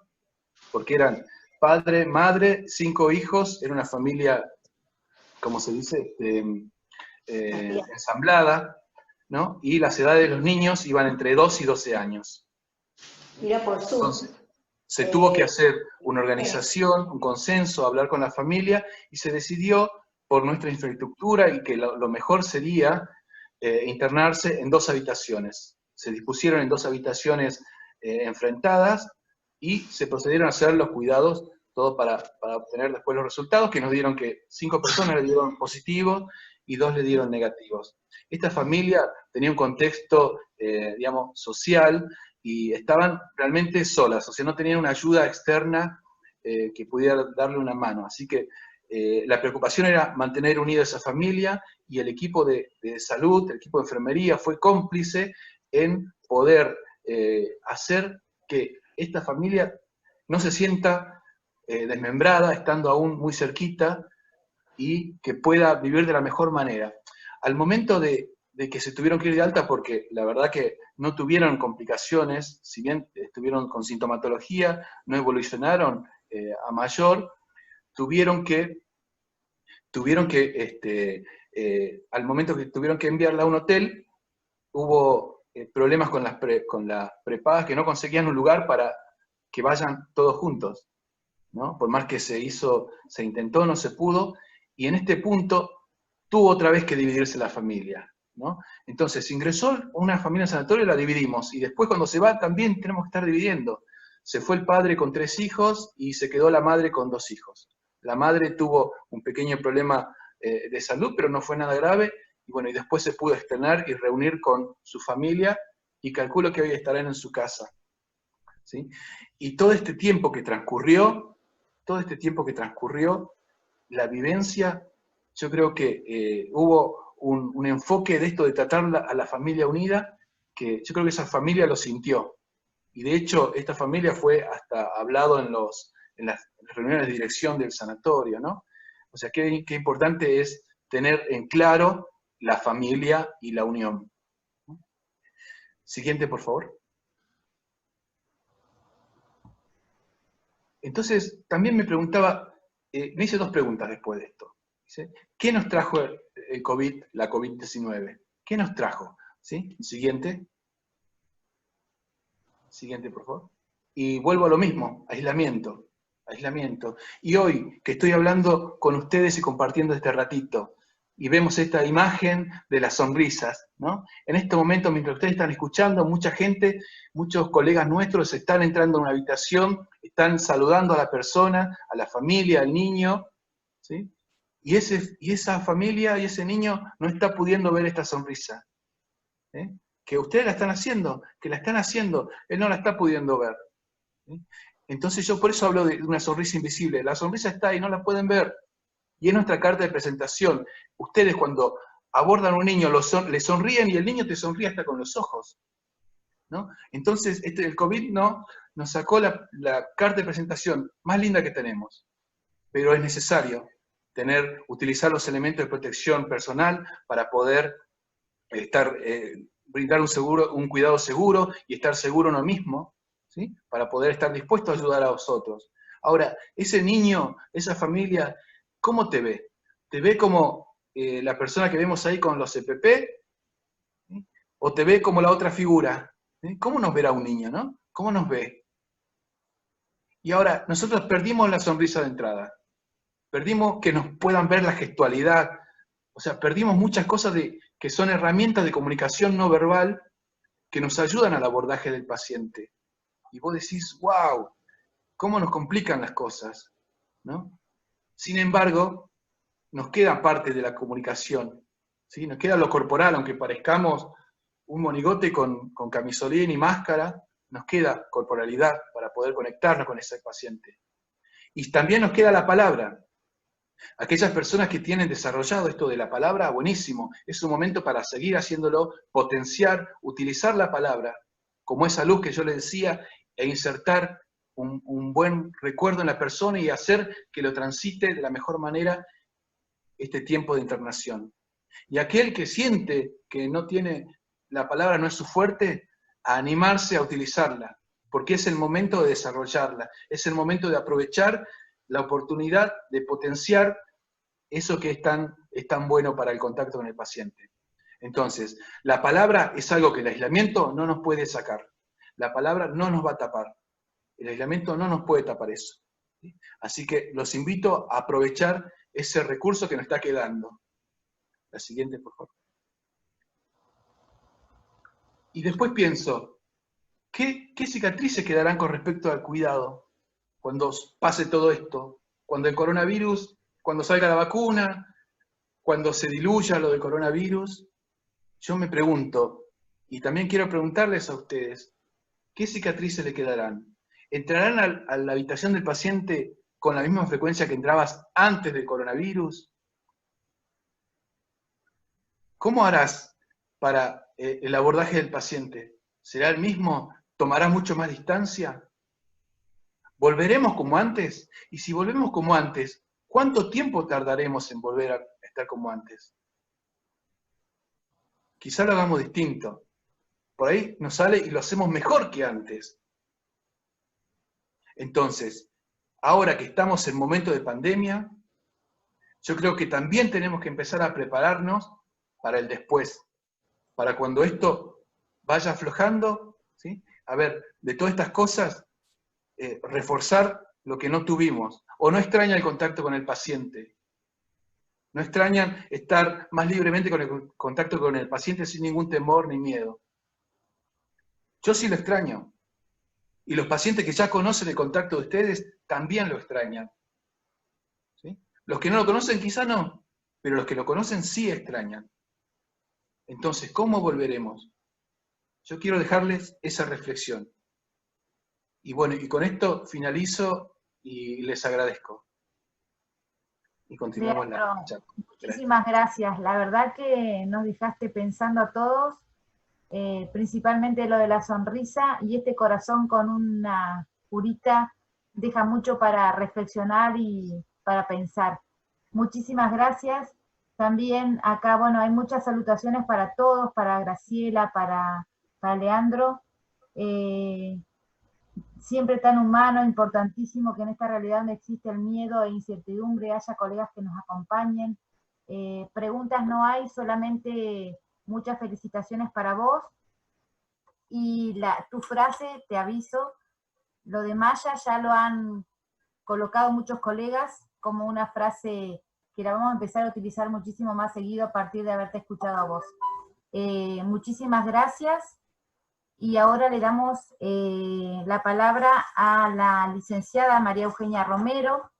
porque eran padre, madre, 5 hijos, era una familia, como se dice, ensamblada, ¿no? Y las edades de los niños iban entre 2 y 12 años. Mira por Zoom. Entonces, se tuvo que hacer una organización, un consenso, hablar con la familia, y se decidió por nuestra infraestructura y que lo mejor sería internarse en 2 habitaciones. Se dispusieron en 2 habitaciones enfrentadas y se procedieron a hacer los cuidados, todo para obtener después los resultados, que nos dieron que 5 personas le dieron positivos y 2 le dieron negativos. Esta familia tenía un contexto, digamos, social, y estaban realmente solas, o sea, no tenían una ayuda externa que pudiera darle una mano. Así que la preocupación era mantener unida esa familia, y el equipo de salud, el equipo de enfermería fue cómplice en poder hacer que esta familia no se sienta desmembrada, estando aún muy cerquita, y que pueda vivir de la mejor manera. Al momento de que se tuvieron que ir de alta, porque la verdad que no tuvieron complicaciones, si bien estuvieron con sintomatología, no evolucionaron a mayor, tuvieron que al momento que tuvieron que enviarla a un hotel, hubo problemas con las prepagas, que no conseguían un lugar para que vayan todos juntos, ¿no? Por más que se intentó, no se pudo, y en este punto tuvo otra vez que dividirse la familia, ¿no? Entonces, ingresó una familia en sanatorio, la dividimos, y después cuando se va también tenemos que estar dividiendo. Se fue el padre con 3 hijos y se quedó la madre con 2 hijos. La madre tuvo un pequeño problema de salud, pero no fue nada grave, y bueno, y después se pudo externar y reunir con su familia, y calculo que hoy estarán en su casa, ¿sí? Y todo este tiempo que transcurrió, la vivencia, yo creo que hubo un enfoque de esto de tratar a la familia unida, que yo creo que esa familia lo sintió. Y de hecho, esta familia fue hasta hablado en las reuniones de dirección del sanatorio, ¿no? O sea, qué importante es tener en claro la familia y la unión. Siguiente, por favor. Entonces, también me preguntaba, me hice 2 preguntas después de esto. ¿Sí? ¿Qué nos trajo el COVID, la COVID-19? ¿Qué nos trajo? ¿Sí? Siguiente. Siguiente, por favor. Y vuelvo a lo mismo, aislamiento. Aislamiento. Y hoy, que estoy hablando con ustedes y compartiendo este ratito, y vemos esta imagen de las sonrisas, ¿no? En este momento, mientras ustedes están escuchando, mucha gente, muchos colegas nuestros están entrando a una habitación, están saludando a la persona, a la familia, al niño, ¿sí? Y esa familia y ese niño no está pudiendo ver esta sonrisa. ¿Sí? Que ustedes la están haciendo, él no la está pudiendo ver. ¿Sí? Entonces yo por eso hablo de una sonrisa invisible. La sonrisa está ahí, no la pueden ver. Y es nuestra carta de presentación. Ustedes cuando abordan a un niño, le sonríen y el niño te sonríe hasta con los ojos, ¿no? Entonces el COVID nos sacó la carta de presentación más linda que tenemos. Pero es necesario utilizar los elementos de protección personal para poder brindar un cuidado seguro y estar seguro uno mismo, ¿sí? Para poder estar dispuesto a ayudar a los otros. Ahora, ese niño, esa familia, ¿cómo te ve? ¿Te ve como la persona que vemos ahí con los EPP? ¿Sí? ¿O te ve como la otra figura? ¿Sí? ¿Cómo nos verá un niño, no? ¿Cómo nos ve? Y ahora, nosotros perdimos la sonrisa de entrada. Perdimos que nos puedan ver la gestualidad. O sea, perdimos muchas cosas que son herramientas de comunicación no verbal que nos ayudan al abordaje del paciente. Y vos decís, wow, cómo nos complican las cosas, ¿no? Sin embargo, nos queda parte de la comunicación, ¿sí? Nos queda lo corporal, aunque parezcamos un monigote con camisolín y máscara, nos queda corporalidad para poder conectarnos con ese paciente. Y también nos queda la palabra. Aquellas personas que tienen desarrollado esto de la palabra, buenísimo, es un momento para seguir haciéndolo, potenciar, utilizar la palabra como esa luz que yo le decía, e insertar un buen recuerdo en la persona y hacer que lo transite de la mejor manera este tiempo de internación. Y aquel que siente que la palabra no es su fuerte, a animarse a utilizarla, porque es el momento de desarrollarla, es el momento de aprovechar la oportunidad de potenciar eso que es tan bueno para el contacto con el paciente. Entonces, la palabra es algo que el aislamiento no nos puede sacar. La palabra no nos va a tapar. El aislamiento no nos puede tapar eso. ¿Sí? Así que los invito a aprovechar ese recurso que nos está quedando. La siguiente, por favor. Y después pienso, ¿qué cicatrices quedarán con respecto al cuidado cuando pase todo esto? Cuando el coronavirus, cuando salga la vacuna, cuando se diluya lo del coronavirus. Yo me pregunto, y también quiero preguntarles a ustedes, ¿qué cicatrices le quedarán? ¿Entrarán a la habitación del paciente con la misma frecuencia que entrabas antes del coronavirus? ¿Cómo harás para el abordaje del paciente? ¿Será el mismo? ¿Tomará mucho más distancia? ¿Volveremos como antes? Y si volvemos como antes, ¿cuánto tiempo tardaremos en volver a estar como antes? Quizá lo hagamos distinto. Por ahí nos sale y lo hacemos mejor que antes. Entonces, ahora que estamos en momento de pandemia, yo creo que también tenemos que empezar a prepararnos para el después, para cuando esto vaya aflojando, ¿sí? A ver, de todas estas cosas, reforzar lo que no tuvimos, o no extraña el contacto con el paciente, no extrañan estar más libremente con el contacto con el paciente sin ningún temor ni miedo. Yo sí lo extraño, y los pacientes que ya conocen el contacto de ustedes también lo extrañan. ¿Sí? Los que no lo conocen quizá no, pero los que lo conocen sí extrañan. Entonces, ¿cómo volveremos? Yo quiero dejarles esa reflexión. Y bueno, y con esto finalizo y les agradezco. y continuamos Leandro, la charla. Muchísimas gracias. La verdad que nos dejaste pensando a todos, principalmente lo de la sonrisa, y este corazón con una curita deja mucho para reflexionar y para pensar. Muchísimas gracias. También acá, bueno, hay muchas salutaciones para todos, para Graciela, para Leandro. Siempre tan humano, importantísimo que en esta realidad donde existe el miedo e incertidumbre haya colegas que nos acompañen. Preguntas no hay, solamente muchas felicitaciones para vos. Y tu frase, te aviso, lo de Maya ya lo han colocado muchos colegas como una frase que la vamos a empezar a utilizar muchísimo más seguido a partir de haberte escuchado a vos. Muchísimas gracias. Y ahora le damos la palabra a la licenciada María Eugenia Romero.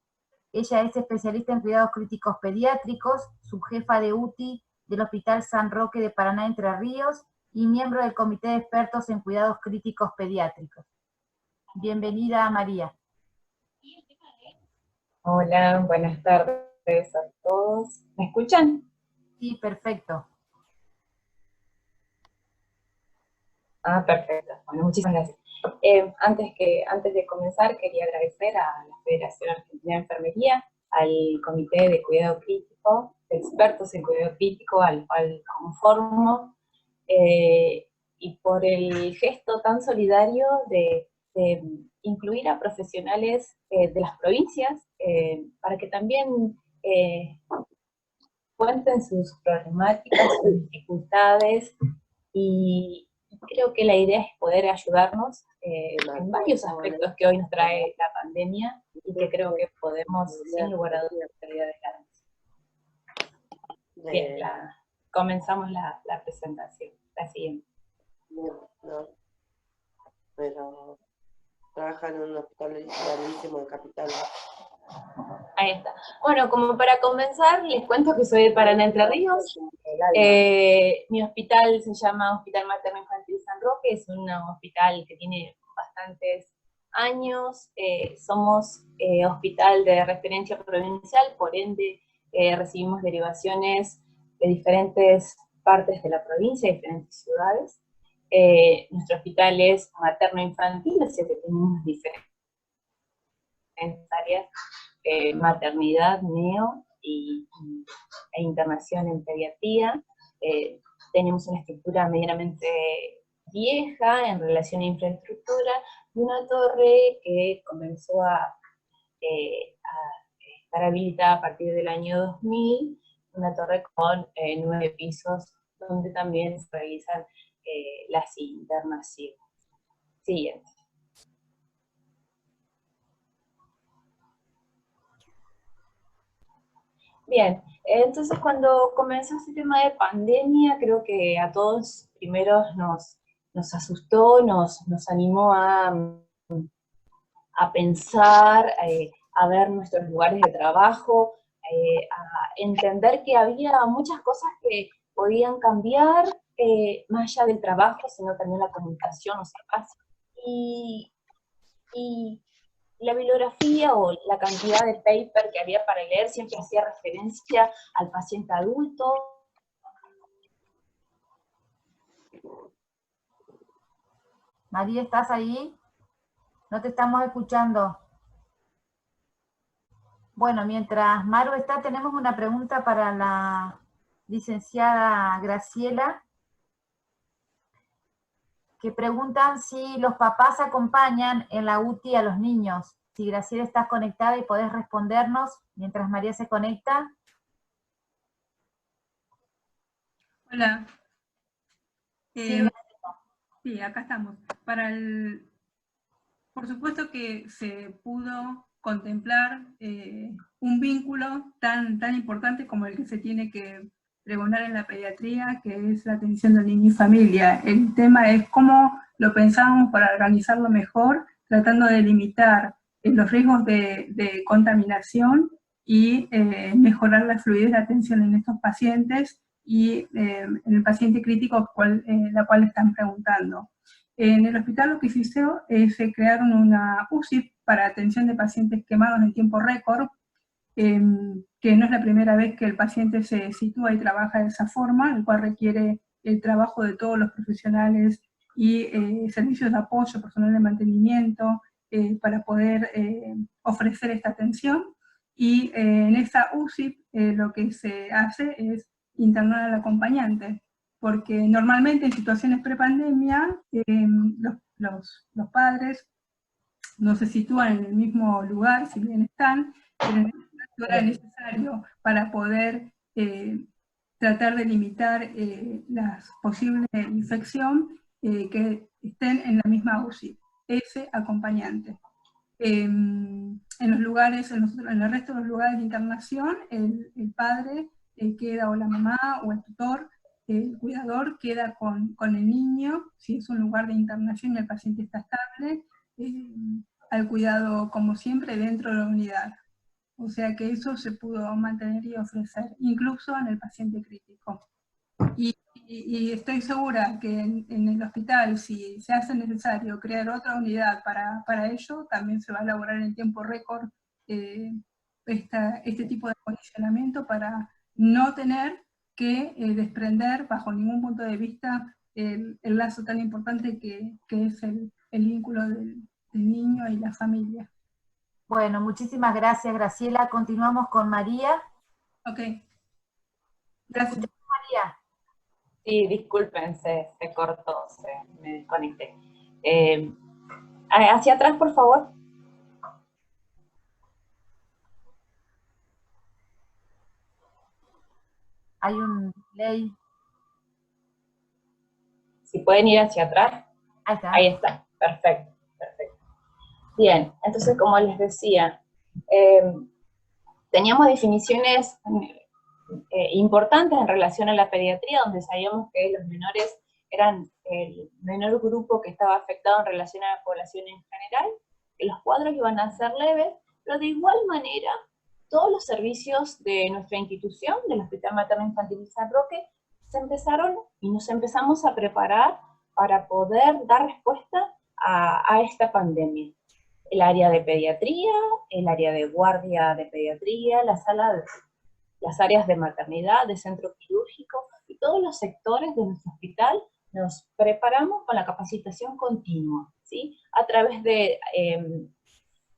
Ella es especialista en cuidados críticos pediátricos, subjefa de UTI del Hospital San Roque de Paraná, Entre Ríos, y miembro del Comité de Expertos en Cuidados Críticos Pediátricos. Bienvenida, María. Hola, buenas tardes a todos. ¿Me escuchan? Sí, perfecto. Perfecto. Bueno, muchísimas gracias. Antes de comenzar, quería agradecer a la Federación Argentina de Enfermería, al Comité de Cuidado Crítico, de expertos en cuidado crítico, al cual conformo, y por el gesto tan solidario de incluir a profesionales de las provincias, para que también cuenten sus problemáticas, sus dificultades, y creo que la idea es poder ayudarnos en varios aspectos que hoy nos trae la pandemia, y que creo que podemos, sin lugar a dudas, salir adelante. Bien, comenzamos la presentación. La siguiente. No, pero trabaja en un hospital grandísimo en Capital. Ahí está. Bueno, como para comenzar, les cuento que soy de Paraná, Entre Ríos. Mi hospital se llama Hospital Materno Infantil San Roque, es un hospital que tiene bastantes años. Somos hospital de referencia provincial, por ende recibimos derivaciones de diferentes partes de la provincia, de diferentes ciudades. Nuestro hospital es materno-infantil, así que tenemos diferentes áreas, maternidad, neo e internación en pediatría. Tenemos una estructura medianamente vieja en relación a infraestructura, y una torre que comenzó a estar habilitada a partir del año 2000, una torre con 9 pisos, donde también se realizan las internaciones. Siguiente. Bien, entonces cuando comenzó este tema de pandemia, creo que a todos primero nos asustó, nos animó a pensar, a ver nuestros lugares de trabajo, a entender que había muchas cosas que podían cambiar, más allá del trabajo, sino también la comunicación, los espacios. Y la bibliografía o la cantidad de paper que había para leer siempre hacía referencia al paciente adulto. María, ¿estás ahí? No te estamos escuchando. Bueno, mientras Maru está, tenemos una pregunta para la licenciada Graciela, que preguntan si los papás acompañan en la UTI a los niños. Si Graciela estás conectada y podés respondernos mientras María se conecta. Hola. Sí, Sí, acá estamos. Por supuesto que se pudo contemplar un vínculo tan importante como el que se tiene que pregonar en la pediatría, que es la atención del niño y familia. El tema es cómo lo pensamos para organizarlo mejor, tratando de limitar los riesgos de contaminación y mejorar la fluidez de atención en estos pacientes y en el paciente crítico la cual están preguntando. En el hospital lo que se hizo es crearon una UCI para atención de pacientes quemados en tiempo récord, que no es la primera vez que el paciente se sitúa y trabaja de esa forma, el cual requiere el trabajo de todos los profesionales y servicios de apoyo, personal de mantenimiento, para poder ofrecer esta atención. Y en esta UCI lo que se hace es internar al acompañante, porque normalmente en situaciones prepandemia los padres no se sitúan en el mismo lugar, si bien están, pero en este caso era necesario para poder tratar de limitar las posibles infección que estén en la misma UCI, ese acompañante. En los lugares, en el resto de los lugares de internación, el padre queda, o la mamá, o el tutor, el cuidador queda con el niño, si es un lugar de internación y el paciente está estable, al cuidado, como siempre, dentro de la unidad. O sea que eso se pudo mantener y ofrecer, incluso en el paciente crítico. Y estoy segura que en el hospital, si se hace necesario crear otra unidad para ello, también se va a elaborar en tiempo récord este tipo de condicionamiento para no tener que desprender bajo ningún punto de vista el lazo tan importante que es el vínculo del niño y la familia. Bueno, muchísimas gracias, Graciela. Continuamos con María. Ok. Gracias. María. Sí, disculpen, se cortó, me desconecté. Hacia atrás, por favor. Hay un delay. Si pueden ir hacia atrás. Ahí está. Ahí está, perfecto, perfecto. Bien, entonces como les decía, teníamos definiciones importantes en relación a la pediatría, donde sabíamos que los menores eran el menor grupo que estaba afectado en relación a la población en general, que los cuadros iban a ser leves, pero de igual manera todos los servicios de nuestra institución, del Hospital Materno Infantil San Roque, se empezaron y nos empezamos a preparar para poder dar respuesta a esta pandemia. El área de pediatría, el área de guardia de pediatría, las áreas de maternidad, de centro quirúrgico, y todos los sectores de nuestro hospital nos preparamos con la capacitación continua, ¿sí? A través de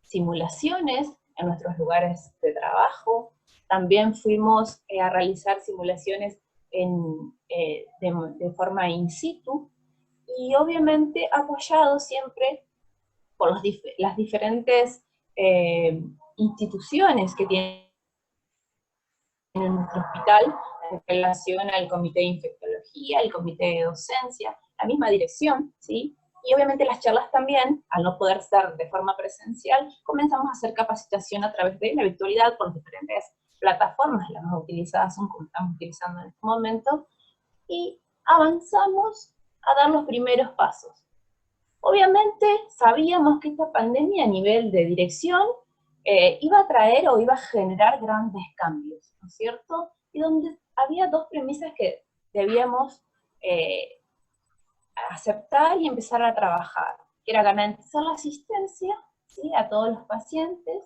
simulaciones en nuestros lugares de trabajo. También fuimos a realizar simulaciones de forma in situ, y obviamente apoyado siempre por las diferentes instituciones que tienen en nuestro hospital en relación al comité de infectología, el comité de docencia, la misma dirección, ¿sí? Y obviamente las charlas también, al no poder ser de forma presencial, comenzamos a hacer capacitación a través de la virtualidad por diferentes plataformas, las más utilizadas son como estamos utilizando en este momento, y avanzamos a dar los primeros pasos. Obviamente sabíamos que esta pandemia a nivel de dirección iba a traer o iba a generar grandes cambios, ¿no es cierto? Y donde había dos premisas que debíamos aceptar y empezar a trabajar, que era garantizar la asistencia, ¿sí?, a todos los pacientes,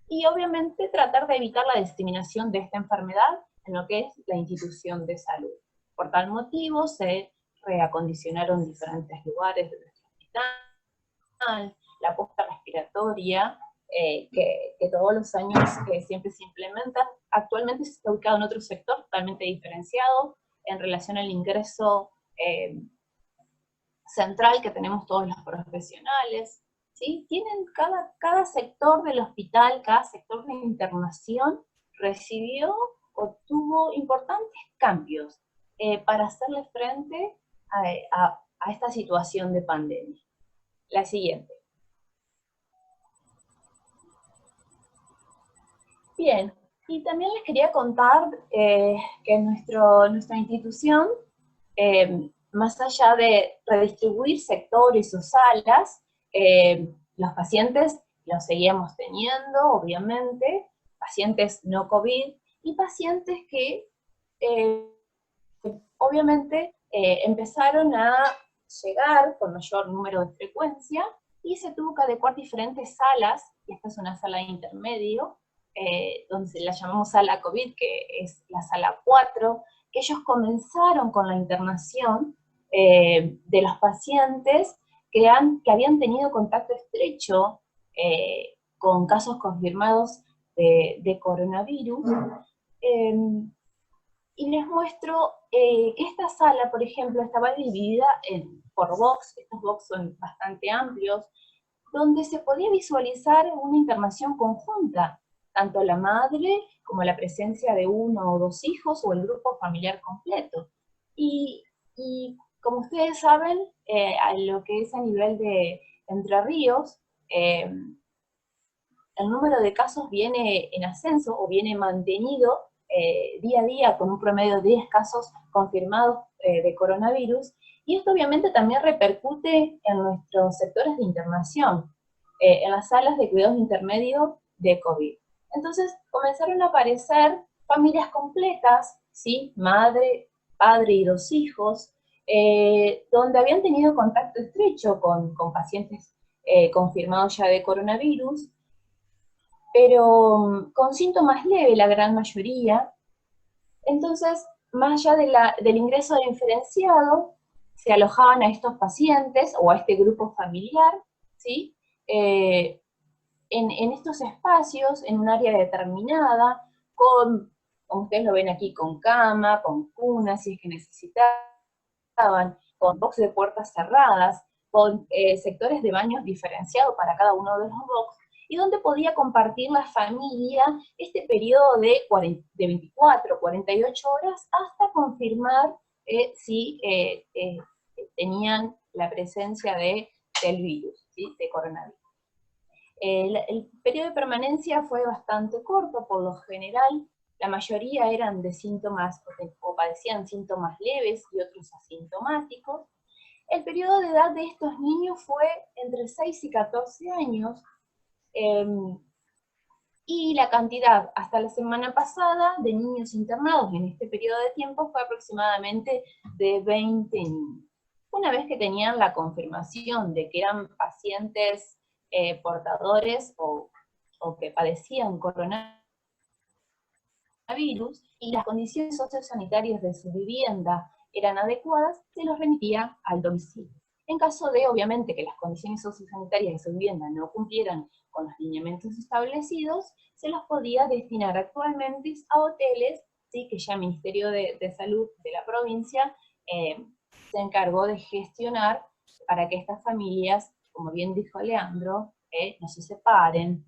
y obviamente tratar de evitar la diseminación de esta enfermedad en lo que es la institución de salud. Por tal motivo se reacondicionaron diferentes lugares de nuestro hospital, la posta respiratoria, que todos los años siempre se implementa. Actualmente se está ubicado en otro sector totalmente diferenciado en relación al ingreso central que tenemos todos los profesionales, ¿sí? Tienen cada sector del hospital, cada sector de internación recibió o tuvo importantes cambios para hacerle frente a esta situación de pandemia. La siguiente. Bien, y también les quería contar que nuestra institución, más allá de redistribuir sectores o salas, los pacientes los seguíamos teniendo, obviamente, pacientes no COVID, y pacientes que obviamente empezaron a llegar con mayor número de frecuencia, y se tuvo que adecuar diferentes salas, y esta es una sala de intermedio, donde la llamamos sala COVID, que es la sala 4, que ellos comenzaron con la internación de los pacientes que habían tenido contacto estrecho con casos confirmados de coronavirus. Y les muestro que esta sala, por ejemplo, estaba dividida por box. Estos box son bastante amplios, donde se podía visualizar una internación conjunta, tanto la madre como la presencia de uno o dos hijos o el grupo familiar completo. Y como ustedes saben, a lo que es a nivel de Entre Ríos, el número de casos viene en ascenso o viene mantenido día a día con un promedio de 10 casos confirmados de coronavirus, y esto obviamente también repercute en nuestros sectores de internación, en las salas de cuidados intermedios de COVID. Entonces comenzaron a aparecer familias completas, ¿sí? Madre, padre y dos hijos, donde habían tenido contacto estrecho con pacientes confirmados ya de coronavirus, pero con síntomas leves la gran mayoría. Entonces, más allá del ingreso diferenciado, se alojaban a estos pacientes o a este grupo familiar, ¿sí? En estos espacios, en un área determinada, como ustedes lo ven aquí, con cama, con cuna, si es que necesitaban, con box de puertas cerradas, con sectores de baños diferenciados para cada uno de los box, y donde podía compartir la familia este periodo de 24, 48 horas hasta confirmar si tenían la presencia del virus, ¿sí? De coronavirus. El periodo de permanencia fue bastante corto, por lo general. La mayoría eran de síntomas o padecían síntomas leves y otros asintomáticos. El periodo de edad de estos niños fue entre 6 y 14 años, y la cantidad hasta la semana pasada de niños internados en este periodo de tiempo fue aproximadamente de 20 niños. Una vez que tenían la confirmación de que eran pacientes portadores o que padecían coronavirus, y las condiciones sociosanitarias de su vivienda eran adecuadas, se los remitía al domicilio. En caso de, obviamente, que las condiciones sociosanitarias de su vivienda no cumplieran con los lineamientos establecidos, se los podía destinar actualmente a hoteles, ¿sí? Que ya el Ministerio de Salud de la provincia se encargó de gestionar para que estas familias, como bien dijo Leandro, no se separen,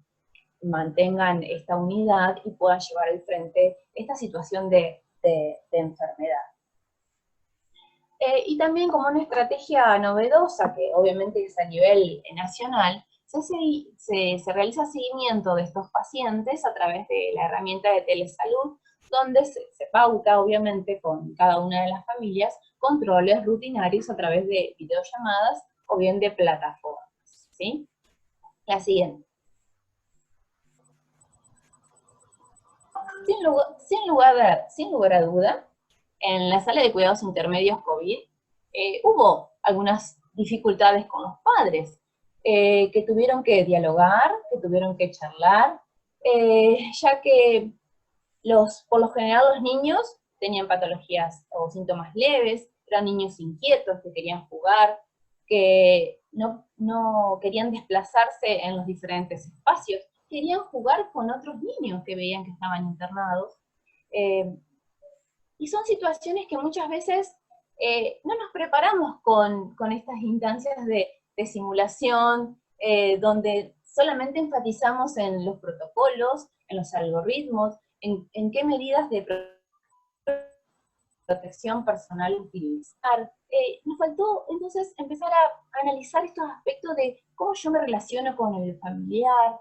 mantengan esta unidad y puedan llevar al frente esta situación de enfermedad. Y también como una estrategia novedosa, que obviamente es a nivel nacional, se realiza seguimiento de estos pacientes a través de la herramienta de telesalud, donde se pauta obviamente con cada una de las familias controles rutinarios a través de videollamadas o bien de plataformas, ¿sí? La siguiente. Sin lugar a duda, en la sala de cuidados intermedios COVID, hubo algunas dificultades con los padres, que tuvieron que dialogar, que tuvieron que charlar, ya que por lo general los niños tenían patologías o síntomas leves, eran niños inquietos que querían jugar, que no querían desplazarse en los diferentes espacios, querían jugar con otros niños que veían que estaban internados. Y son situaciones que muchas veces no nos preparamos con estas instancias de simulación, donde solamente enfatizamos en los protocolos, en los algoritmos, en qué medidas de protección personal utilizar. Nos faltó entonces empezar a analizar estos aspectos de cómo yo me relaciono con el familiar,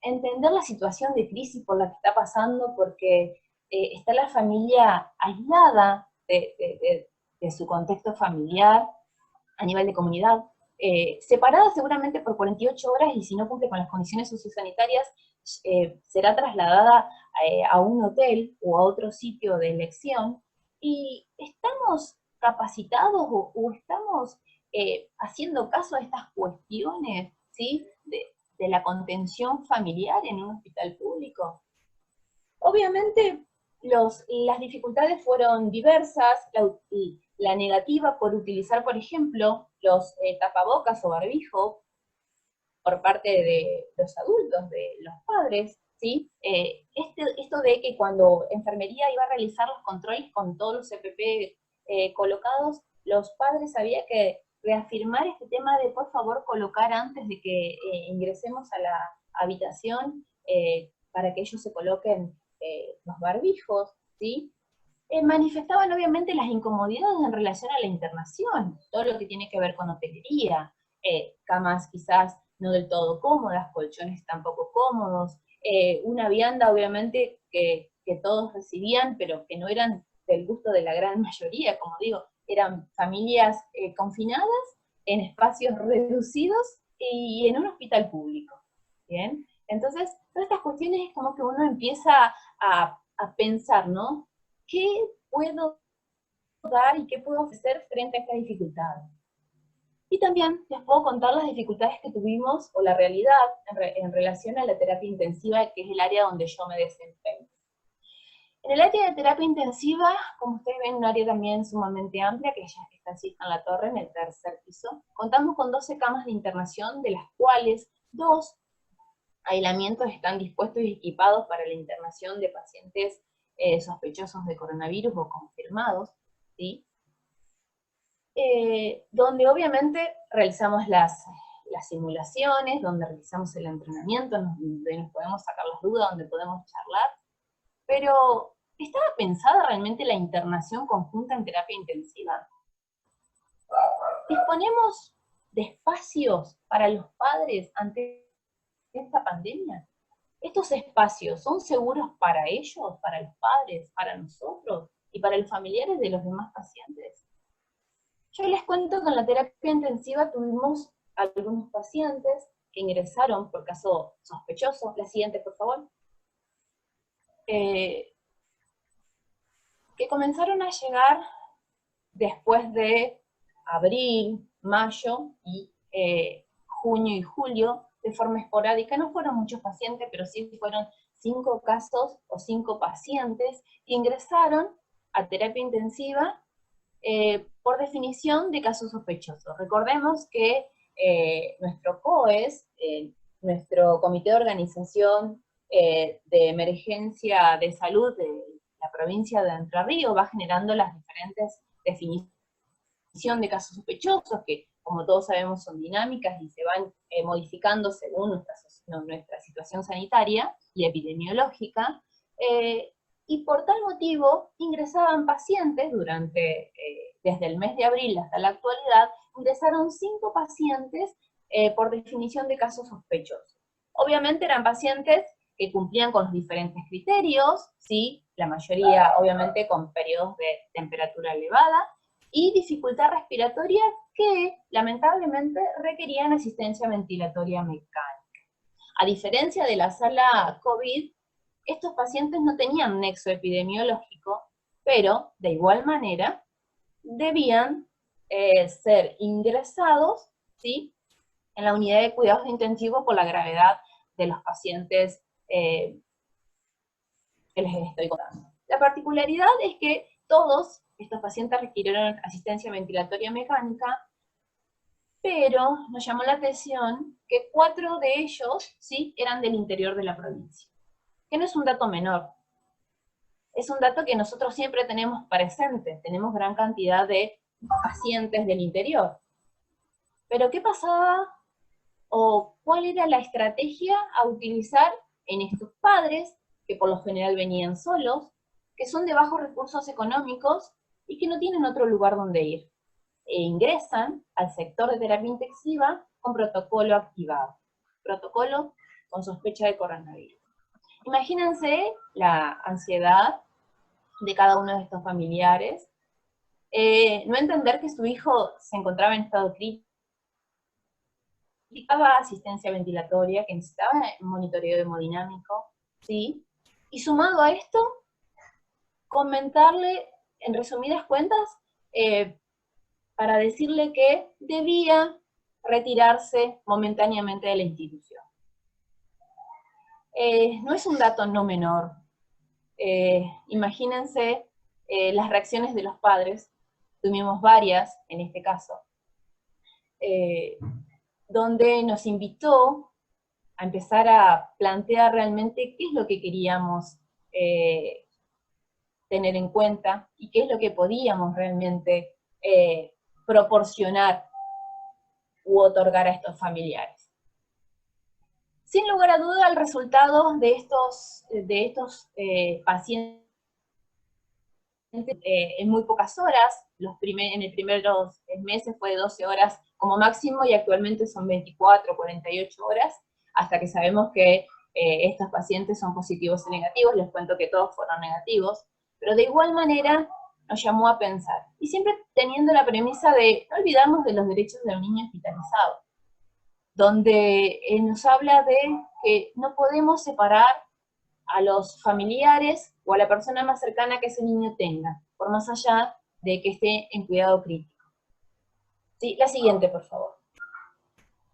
entender la situación de crisis por la que está pasando, porque está la familia aislada de su contexto familiar a nivel de comunidad, separada seguramente por 48 horas, y si no cumple con las condiciones sociosanitarias, será trasladada a un hotel o a otro sitio de elección. Y estamos capacitados o estamos haciendo caso a estas cuestiones, ¿sí? de la contención familiar en un hospital público? Obviamente las dificultades fueron diversas, la negativa por utilizar, por ejemplo, los tapabocas o barbijo por parte de los adultos, de los padres, ¿sí? Esto de que cuando enfermería iba a realizar los controles con todos los EPP colocados, los padres había que reafirmar este tema de por favor colocar antes de que ingresemos a la habitación para que ellos se coloquen los barbijos, ¿sí? Manifestaban obviamente las incomodidades en relación a la internación, todo lo que tiene que ver con hotelería, camas quizás no del todo cómodas, colchones tampoco cómodos, una vianda obviamente que todos recibían, pero que no eran del gusto de la gran mayoría, como digo, eran familias confinadas en espacios reducidos y en un hospital público, ¿bien? Entonces, todas estas cuestiones es como que uno empieza a pensar, ¿no? ¿Qué puedo dar y qué puedo ofrecer frente a estas dificultades? Y también les puedo contar las dificultades que tuvimos, o la realidad, en relación a la terapia intensiva, que es el área donde yo me desempeño. En el área de terapia intensiva, como ustedes ven, un área también sumamente amplia, que ya está así en la torre, en el tercer piso. Contamos con 12 camas de internación, de las cuales 2 aislamientos están dispuestos y equipados para la internación de pacientes sospechosos de coronavirus o confirmados, ¿sí? Donde obviamente realizamos las simulaciones, donde realizamos el entrenamiento, donde nos podemos sacar las dudas, donde podemos charlar, pero ¿estaba pensada realmente la internación conjunta en terapia intensiva? ¿Disponemos de espacios para los padres ante esta pandemia? ¿Estos espacios son seguros para ellos, para los padres, para nosotros y para los familiares de los demás pacientes? Yo les cuento que en la terapia intensiva tuvimos algunos pacientes que ingresaron por caso sospechoso. La siguiente, por favor. Que comenzaron a llegar después de abril, mayo y junio y julio, de forma esporádica. No fueron muchos pacientes, pero sí fueron 5 casos o 5 pacientes que ingresaron a terapia intensiva por definición de casos sospechosos. Recordemos que nuestro COES, nuestro Comité de Organización de Emergencia de Salud de la provincia de Entre Ríos, va generando las diferentes definiciones de casos sospechosos, que como todos sabemos son dinámicas y se van modificando según nuestra situación sanitaria y epidemiológica, y por tal motivo ingresaban pacientes desde el mes de abril hasta la actualidad, ingresaron 5 pacientes por definición de casos sospechosos. Obviamente eran pacientes que cumplían con los diferentes criterios, ¿sí? La mayoría obviamente con periodos de temperatura elevada, y dificultad respiratoria que lamentablemente requerían asistencia ventilatoria mecánica. A diferencia de la sala COVID, estos pacientes no tenían nexo epidemiológico, pero de igual manera debían ser ingresados, ¿sí?, en la unidad de cuidados intensivos por la gravedad de los pacientes que les estoy contando. La particularidad es que todos estos pacientes requirieron asistencia ventilatoria mecánica, pero nos llamó la atención que 4 de ellos, ¿sí?, eran del interior de la provincia. Que no es un dato menor. Es un dato que nosotros siempre tenemos presente. Tenemos gran cantidad de pacientes del interior. Pero ¿qué pasaba o cuál era la estrategia a utilizar en estos padres, que por lo general venían solos, que son de bajos recursos económicos y que no tienen otro lugar donde ir? E ingresan al sector de terapia intensiva con protocolo activado. Protocolo con sospecha de coronavirus. Imagínense la ansiedad de cada uno de estos familiares, no entender que su hijo se encontraba en estado crítico, necesitaba asistencia ventilatoria, que necesitaba monitoreo hemodinámico, ¿sí? Y sumado a esto, comentarle, en resumidas cuentas, para decirle que debía retirarse momentáneamente de la institución. no es un dato no menor. Imagínense las reacciones de los padres, tuvimos varias en este caso, donde nos invitó a empezar a plantear realmente qué es lo que queríamos tener en cuenta y qué es lo que podíamos realmente proporcionar u otorgar a estos familiares. Sin lugar a duda, el resultado de estos pacientes en muy pocas horas, en el primeros meses fue de 12 horas como máximo y actualmente son 24, 48 horas, hasta que sabemos que estos pacientes son positivos y negativos. Les cuento que todos fueron negativos, pero de igual manera nos llamó a pensar, y siempre teniendo la premisa de no olvidarnos de los derechos del niño hospitalizado, donde nos habla de que no podemos separar a los familiares o a la persona más cercana que ese niño tenga, por más allá de que esté en cuidado crítico. Sí, la siguiente, por favor.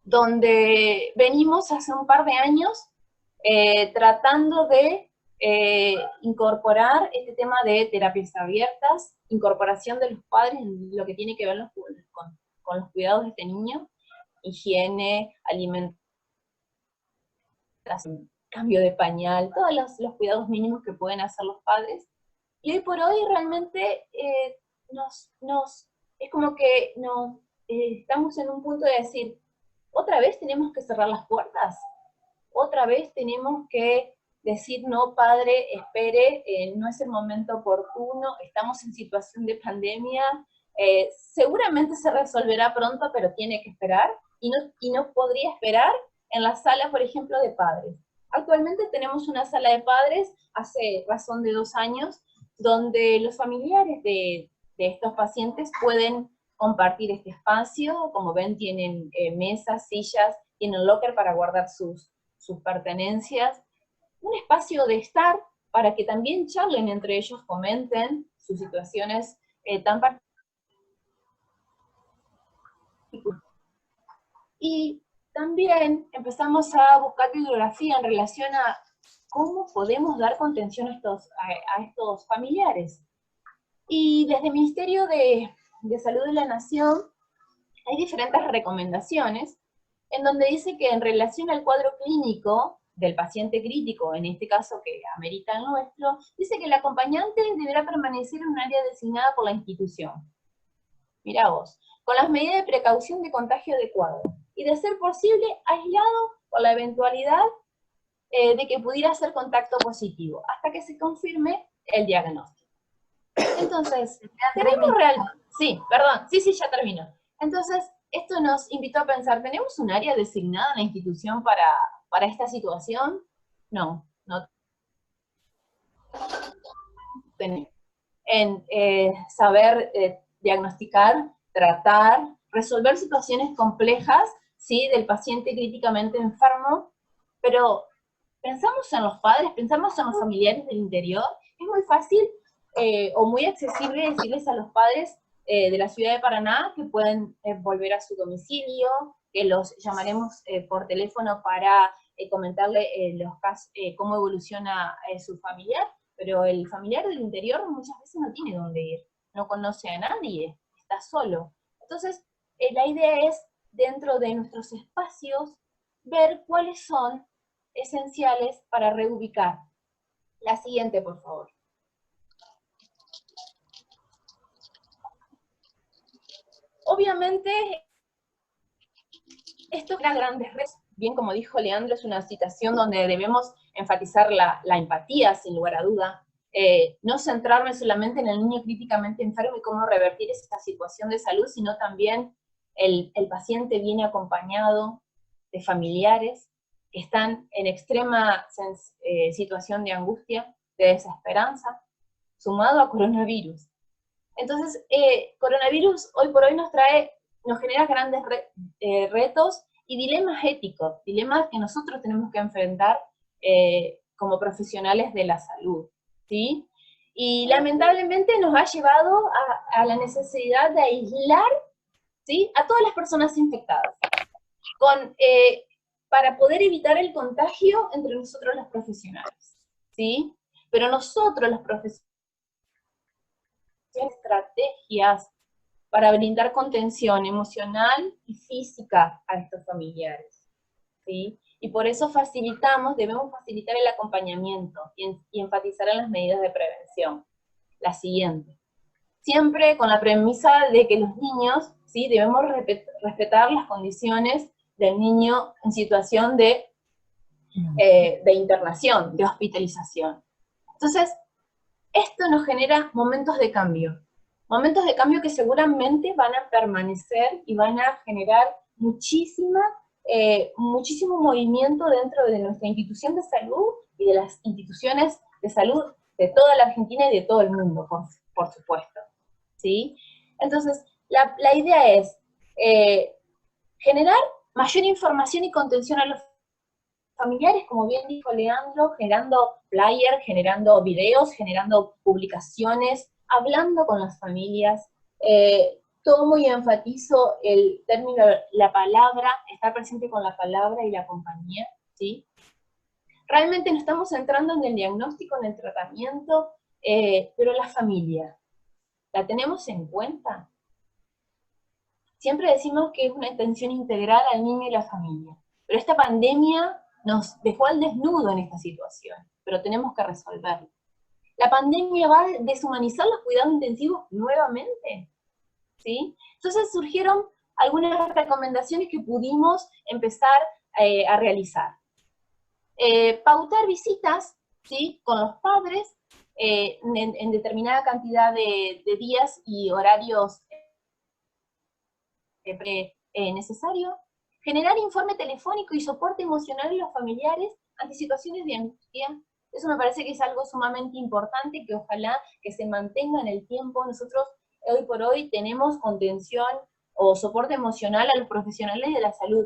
Donde venimos hace un par de años tratando de incorporar este tema de terapias abiertas, incorporación de los padres en lo que tiene que ver con los cuidados de este niño, higiene, alimentación, cambio de pañal, todos los cuidados mínimos que pueden hacer los padres. Y hoy por hoy realmente es como que estamos en un punto de decir, ¿otra vez tenemos que cerrar las puertas? ¿Otra vez tenemos que decir, no, padre, espere, no es el momento oportuno, estamos en situación de pandemia, seguramente se resolverá pronto, pero tiene que esperar, y no podría esperar en la sala, por ejemplo, de padres? Actualmente tenemos una sala de padres, hace razón de 2 años, donde los familiares de estos pacientes pueden compartir este espacio. Como ven, tienen mesas, sillas, tienen locker para guardar sus pertenencias, un espacio de estar para que también charlen entre ellos, comenten sus situaciones tan particulares. Y también empezamos a buscar bibliografía en relación a cómo podemos dar contención a estos familiares. Y desde el Ministerio de Salud de la Nación hay diferentes recomendaciones en donde dice que en relación al cuadro clínico del paciente crítico, en este caso que amerita el nuestro, dice que el acompañante deberá permanecer en un área designada por la institución. Mirá vos, con las medidas de precaución de contagio adecuado, y de ser posible, aislado por la eventualidad de que pudiera ser contacto positivo, hasta que se confirme el diagnóstico. Entonces, tenemos sí, ya termino. Entonces, esto nos invitó a pensar, ¿tenemos un área designada en la institución para esta situación? No tenemos. En saber diagnosticar, tratar, resolver situaciones complejas, ¿sí?, del paciente críticamente enfermo, pero pensamos en los padres, pensamos en los familiares del interior. Es muy fácil o muy accesible decirles a los padres de la ciudad de Paraná que pueden volver a su domicilio, que los llamaremos por teléfono para comentarle los casos, cómo evoluciona su familiar, pero el familiar del interior muchas veces no tiene dónde ir, no conoce a nadie, está solo. Entonces, la idea es, dentro de nuestros espacios, ver cuáles son esenciales para reubicar. La siguiente, por favor. Obviamente, esto era grandes retos. Bien, como dijo Leandro, es una situación donde debemos enfatizar la empatía, sin lugar a duda. No centrarme solamente en el niño críticamente enfermo y cómo revertir esa situación de salud, sino también el paciente viene acompañado de familiares que están en extrema situación de angustia, de desesperanza, sumado a coronavirus. Entonces, coronavirus hoy por hoy nos genera grandes retos y dilemas éticos, dilemas que nosotros tenemos que enfrentar como profesionales de la salud, ¿sí? Y lamentablemente nos ha llevado a la necesidad de aislar, ¿sí?, a todas las personas infectadas, con para poder evitar el contagio entre nosotros los profesionales, ¿sí? Pero nosotros los profesionales tenemos estrategias para brindar contención emocional y física a estos familiares, ¿sí? Y por eso debemos facilitar el acompañamiento y enfatizar en las medidas de prevención. La siguiente. Siempre con la premisa de que los niños, ¿sí? Debemos respetar las condiciones del niño en situación de internación, de hospitalización. Entonces, esto nos genera momentos de cambio que seguramente van a permanecer y van a generar muchísimo movimiento dentro de nuestra institución de salud y de las instituciones de salud de toda la Argentina y de todo el mundo, por supuesto, ¿sí? Entonces, la idea es generar mayor información y contención a los familiares, como bien dijo Leandro, generando flyers, generando videos, generando publicaciones, hablando con las familias. Tomo y enfatizo el término, la palabra, estar presente con la palabra y la compañía, ¿sí? Realmente nos estamos centrando en el diagnóstico, en el tratamiento, pero la familia, ¿la tenemos en cuenta? Siempre decimos que es una atención integral al niño y la familia, pero esta pandemia nos dejó al desnudo en esta situación, pero tenemos que resolverlo. ¿La pandemia va a deshumanizar los cuidados intensivos nuevamente? ¿Sí? Entonces surgieron algunas recomendaciones que pudimos empezar a realizar. Pautar visitas, ¿sí? Con los padres en determinada cantidad de días y horarios necesarios. Generar informe telefónico y soporte emocional a los familiares ante situaciones de angustia. Eso me parece que es algo sumamente importante, que ojalá que se mantenga en el tiempo. Nosotros hoy por hoy tenemos contención o soporte emocional a los profesionales de la salud,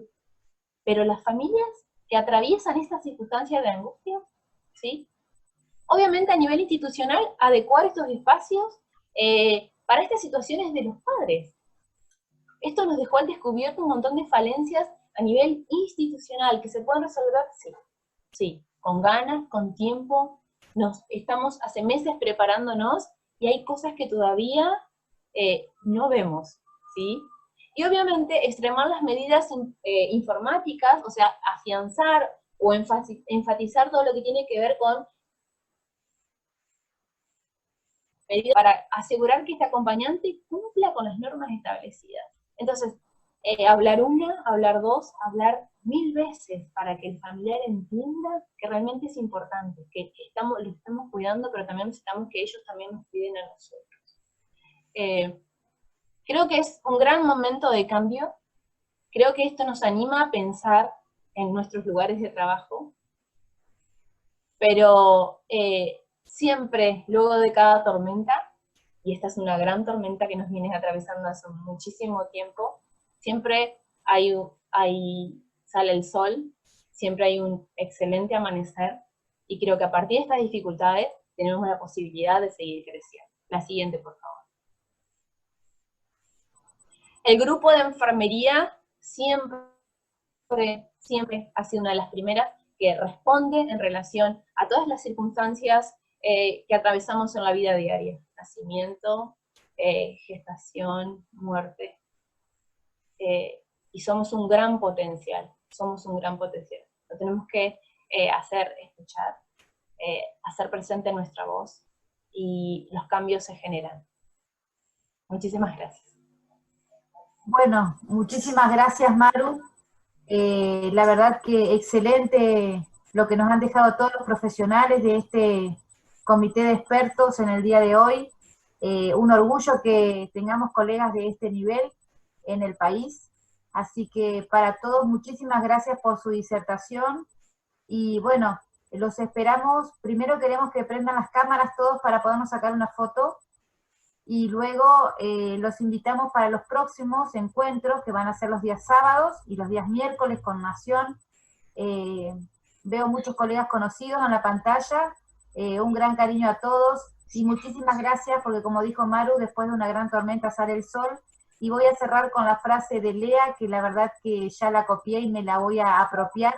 pero las familias que atraviesan estas circunstancias de angustia, ¿sí? Obviamente a nivel institucional, adecuar estos espacios para estas situaciones de los padres. Esto nos dejó al descubierto un montón de falencias a nivel institucional, que se pueden resolver, sí, sí, con ganas, con tiempo. Estamos hace meses preparándonos y hay cosas que todavía no vemos, ¿sí? Y obviamente extremar las medidas informáticas, o sea, afianzar o enfatizar todo lo que tiene que ver con medidas para asegurar que este acompañante cumpla con las normas establecidas. Entonces, hablar una, hablar dos, hablar 1000 veces para que el familiar entienda que realmente es importante, que lo estamos cuidando, pero también necesitamos que ellos también nos cuiden a nosotros. Creo que es un gran momento de cambio. Creo que esto nos anima a pensar en nuestros lugares de trabajo, pero siempre, luego de cada tormenta, y esta es una gran tormenta que nos viene atravesando hace muchísimo tiempo, siempre sale el sol, siempre hay un excelente amanecer, y creo que a partir de estas dificultades tenemos la posibilidad de seguir creciendo. La siguiente, por favor. El grupo de enfermería siempre ha sido una de las primeras que responde en relación a todas las circunstancias que atravesamos en la vida diaria. Nacimiento, gestación, muerte. Y somos un gran potencial, Lo tenemos que hacer escuchar, hacer presente nuestra voz, y los cambios se generan. Muchísimas gracias. Bueno, muchísimas gracias, Maru. La verdad que excelente lo que nos han dejado todos los profesionales de este comité de expertos en el día de hoy. Un orgullo que tengamos colegas de este nivel en el país. Así que para todos, muchísimas gracias por su disertación. Y bueno, los esperamos. Primero queremos que prendan las cámaras todos para podernos sacar una foto. Y luego los invitamos para los próximos encuentros, que van a ser los días sábados y los días miércoles con Nación. Veo muchos colegas conocidos en la pantalla. Un gran cariño a todos, y muchísimas gracias, porque como dijo Maru, después de una gran tormenta sale el sol, Y voy a cerrar con la frase de Lea, que la verdad que ya la copié y me la voy a apropiar,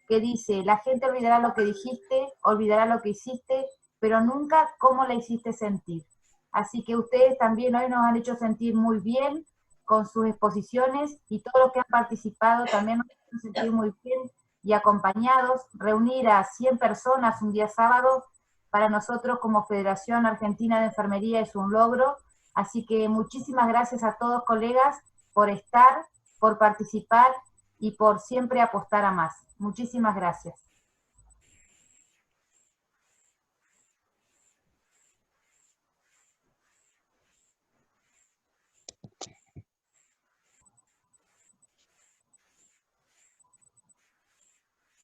que dice: la gente olvidará lo que dijiste, olvidará lo que hiciste, pero nunca cómo la hiciste sentir. Así que ustedes también hoy nos han hecho sentir muy bien con sus exposiciones, y todos los que han participado también nos han hecho sentir muy bien y acompañados. Reunir a 100 personas un día sábado, para nosotros como Federación Argentina de Enfermería es un logro. Así que muchísimas gracias a todos, colegas, por estar, por participar y por siempre apostar a más. Muchísimas gracias.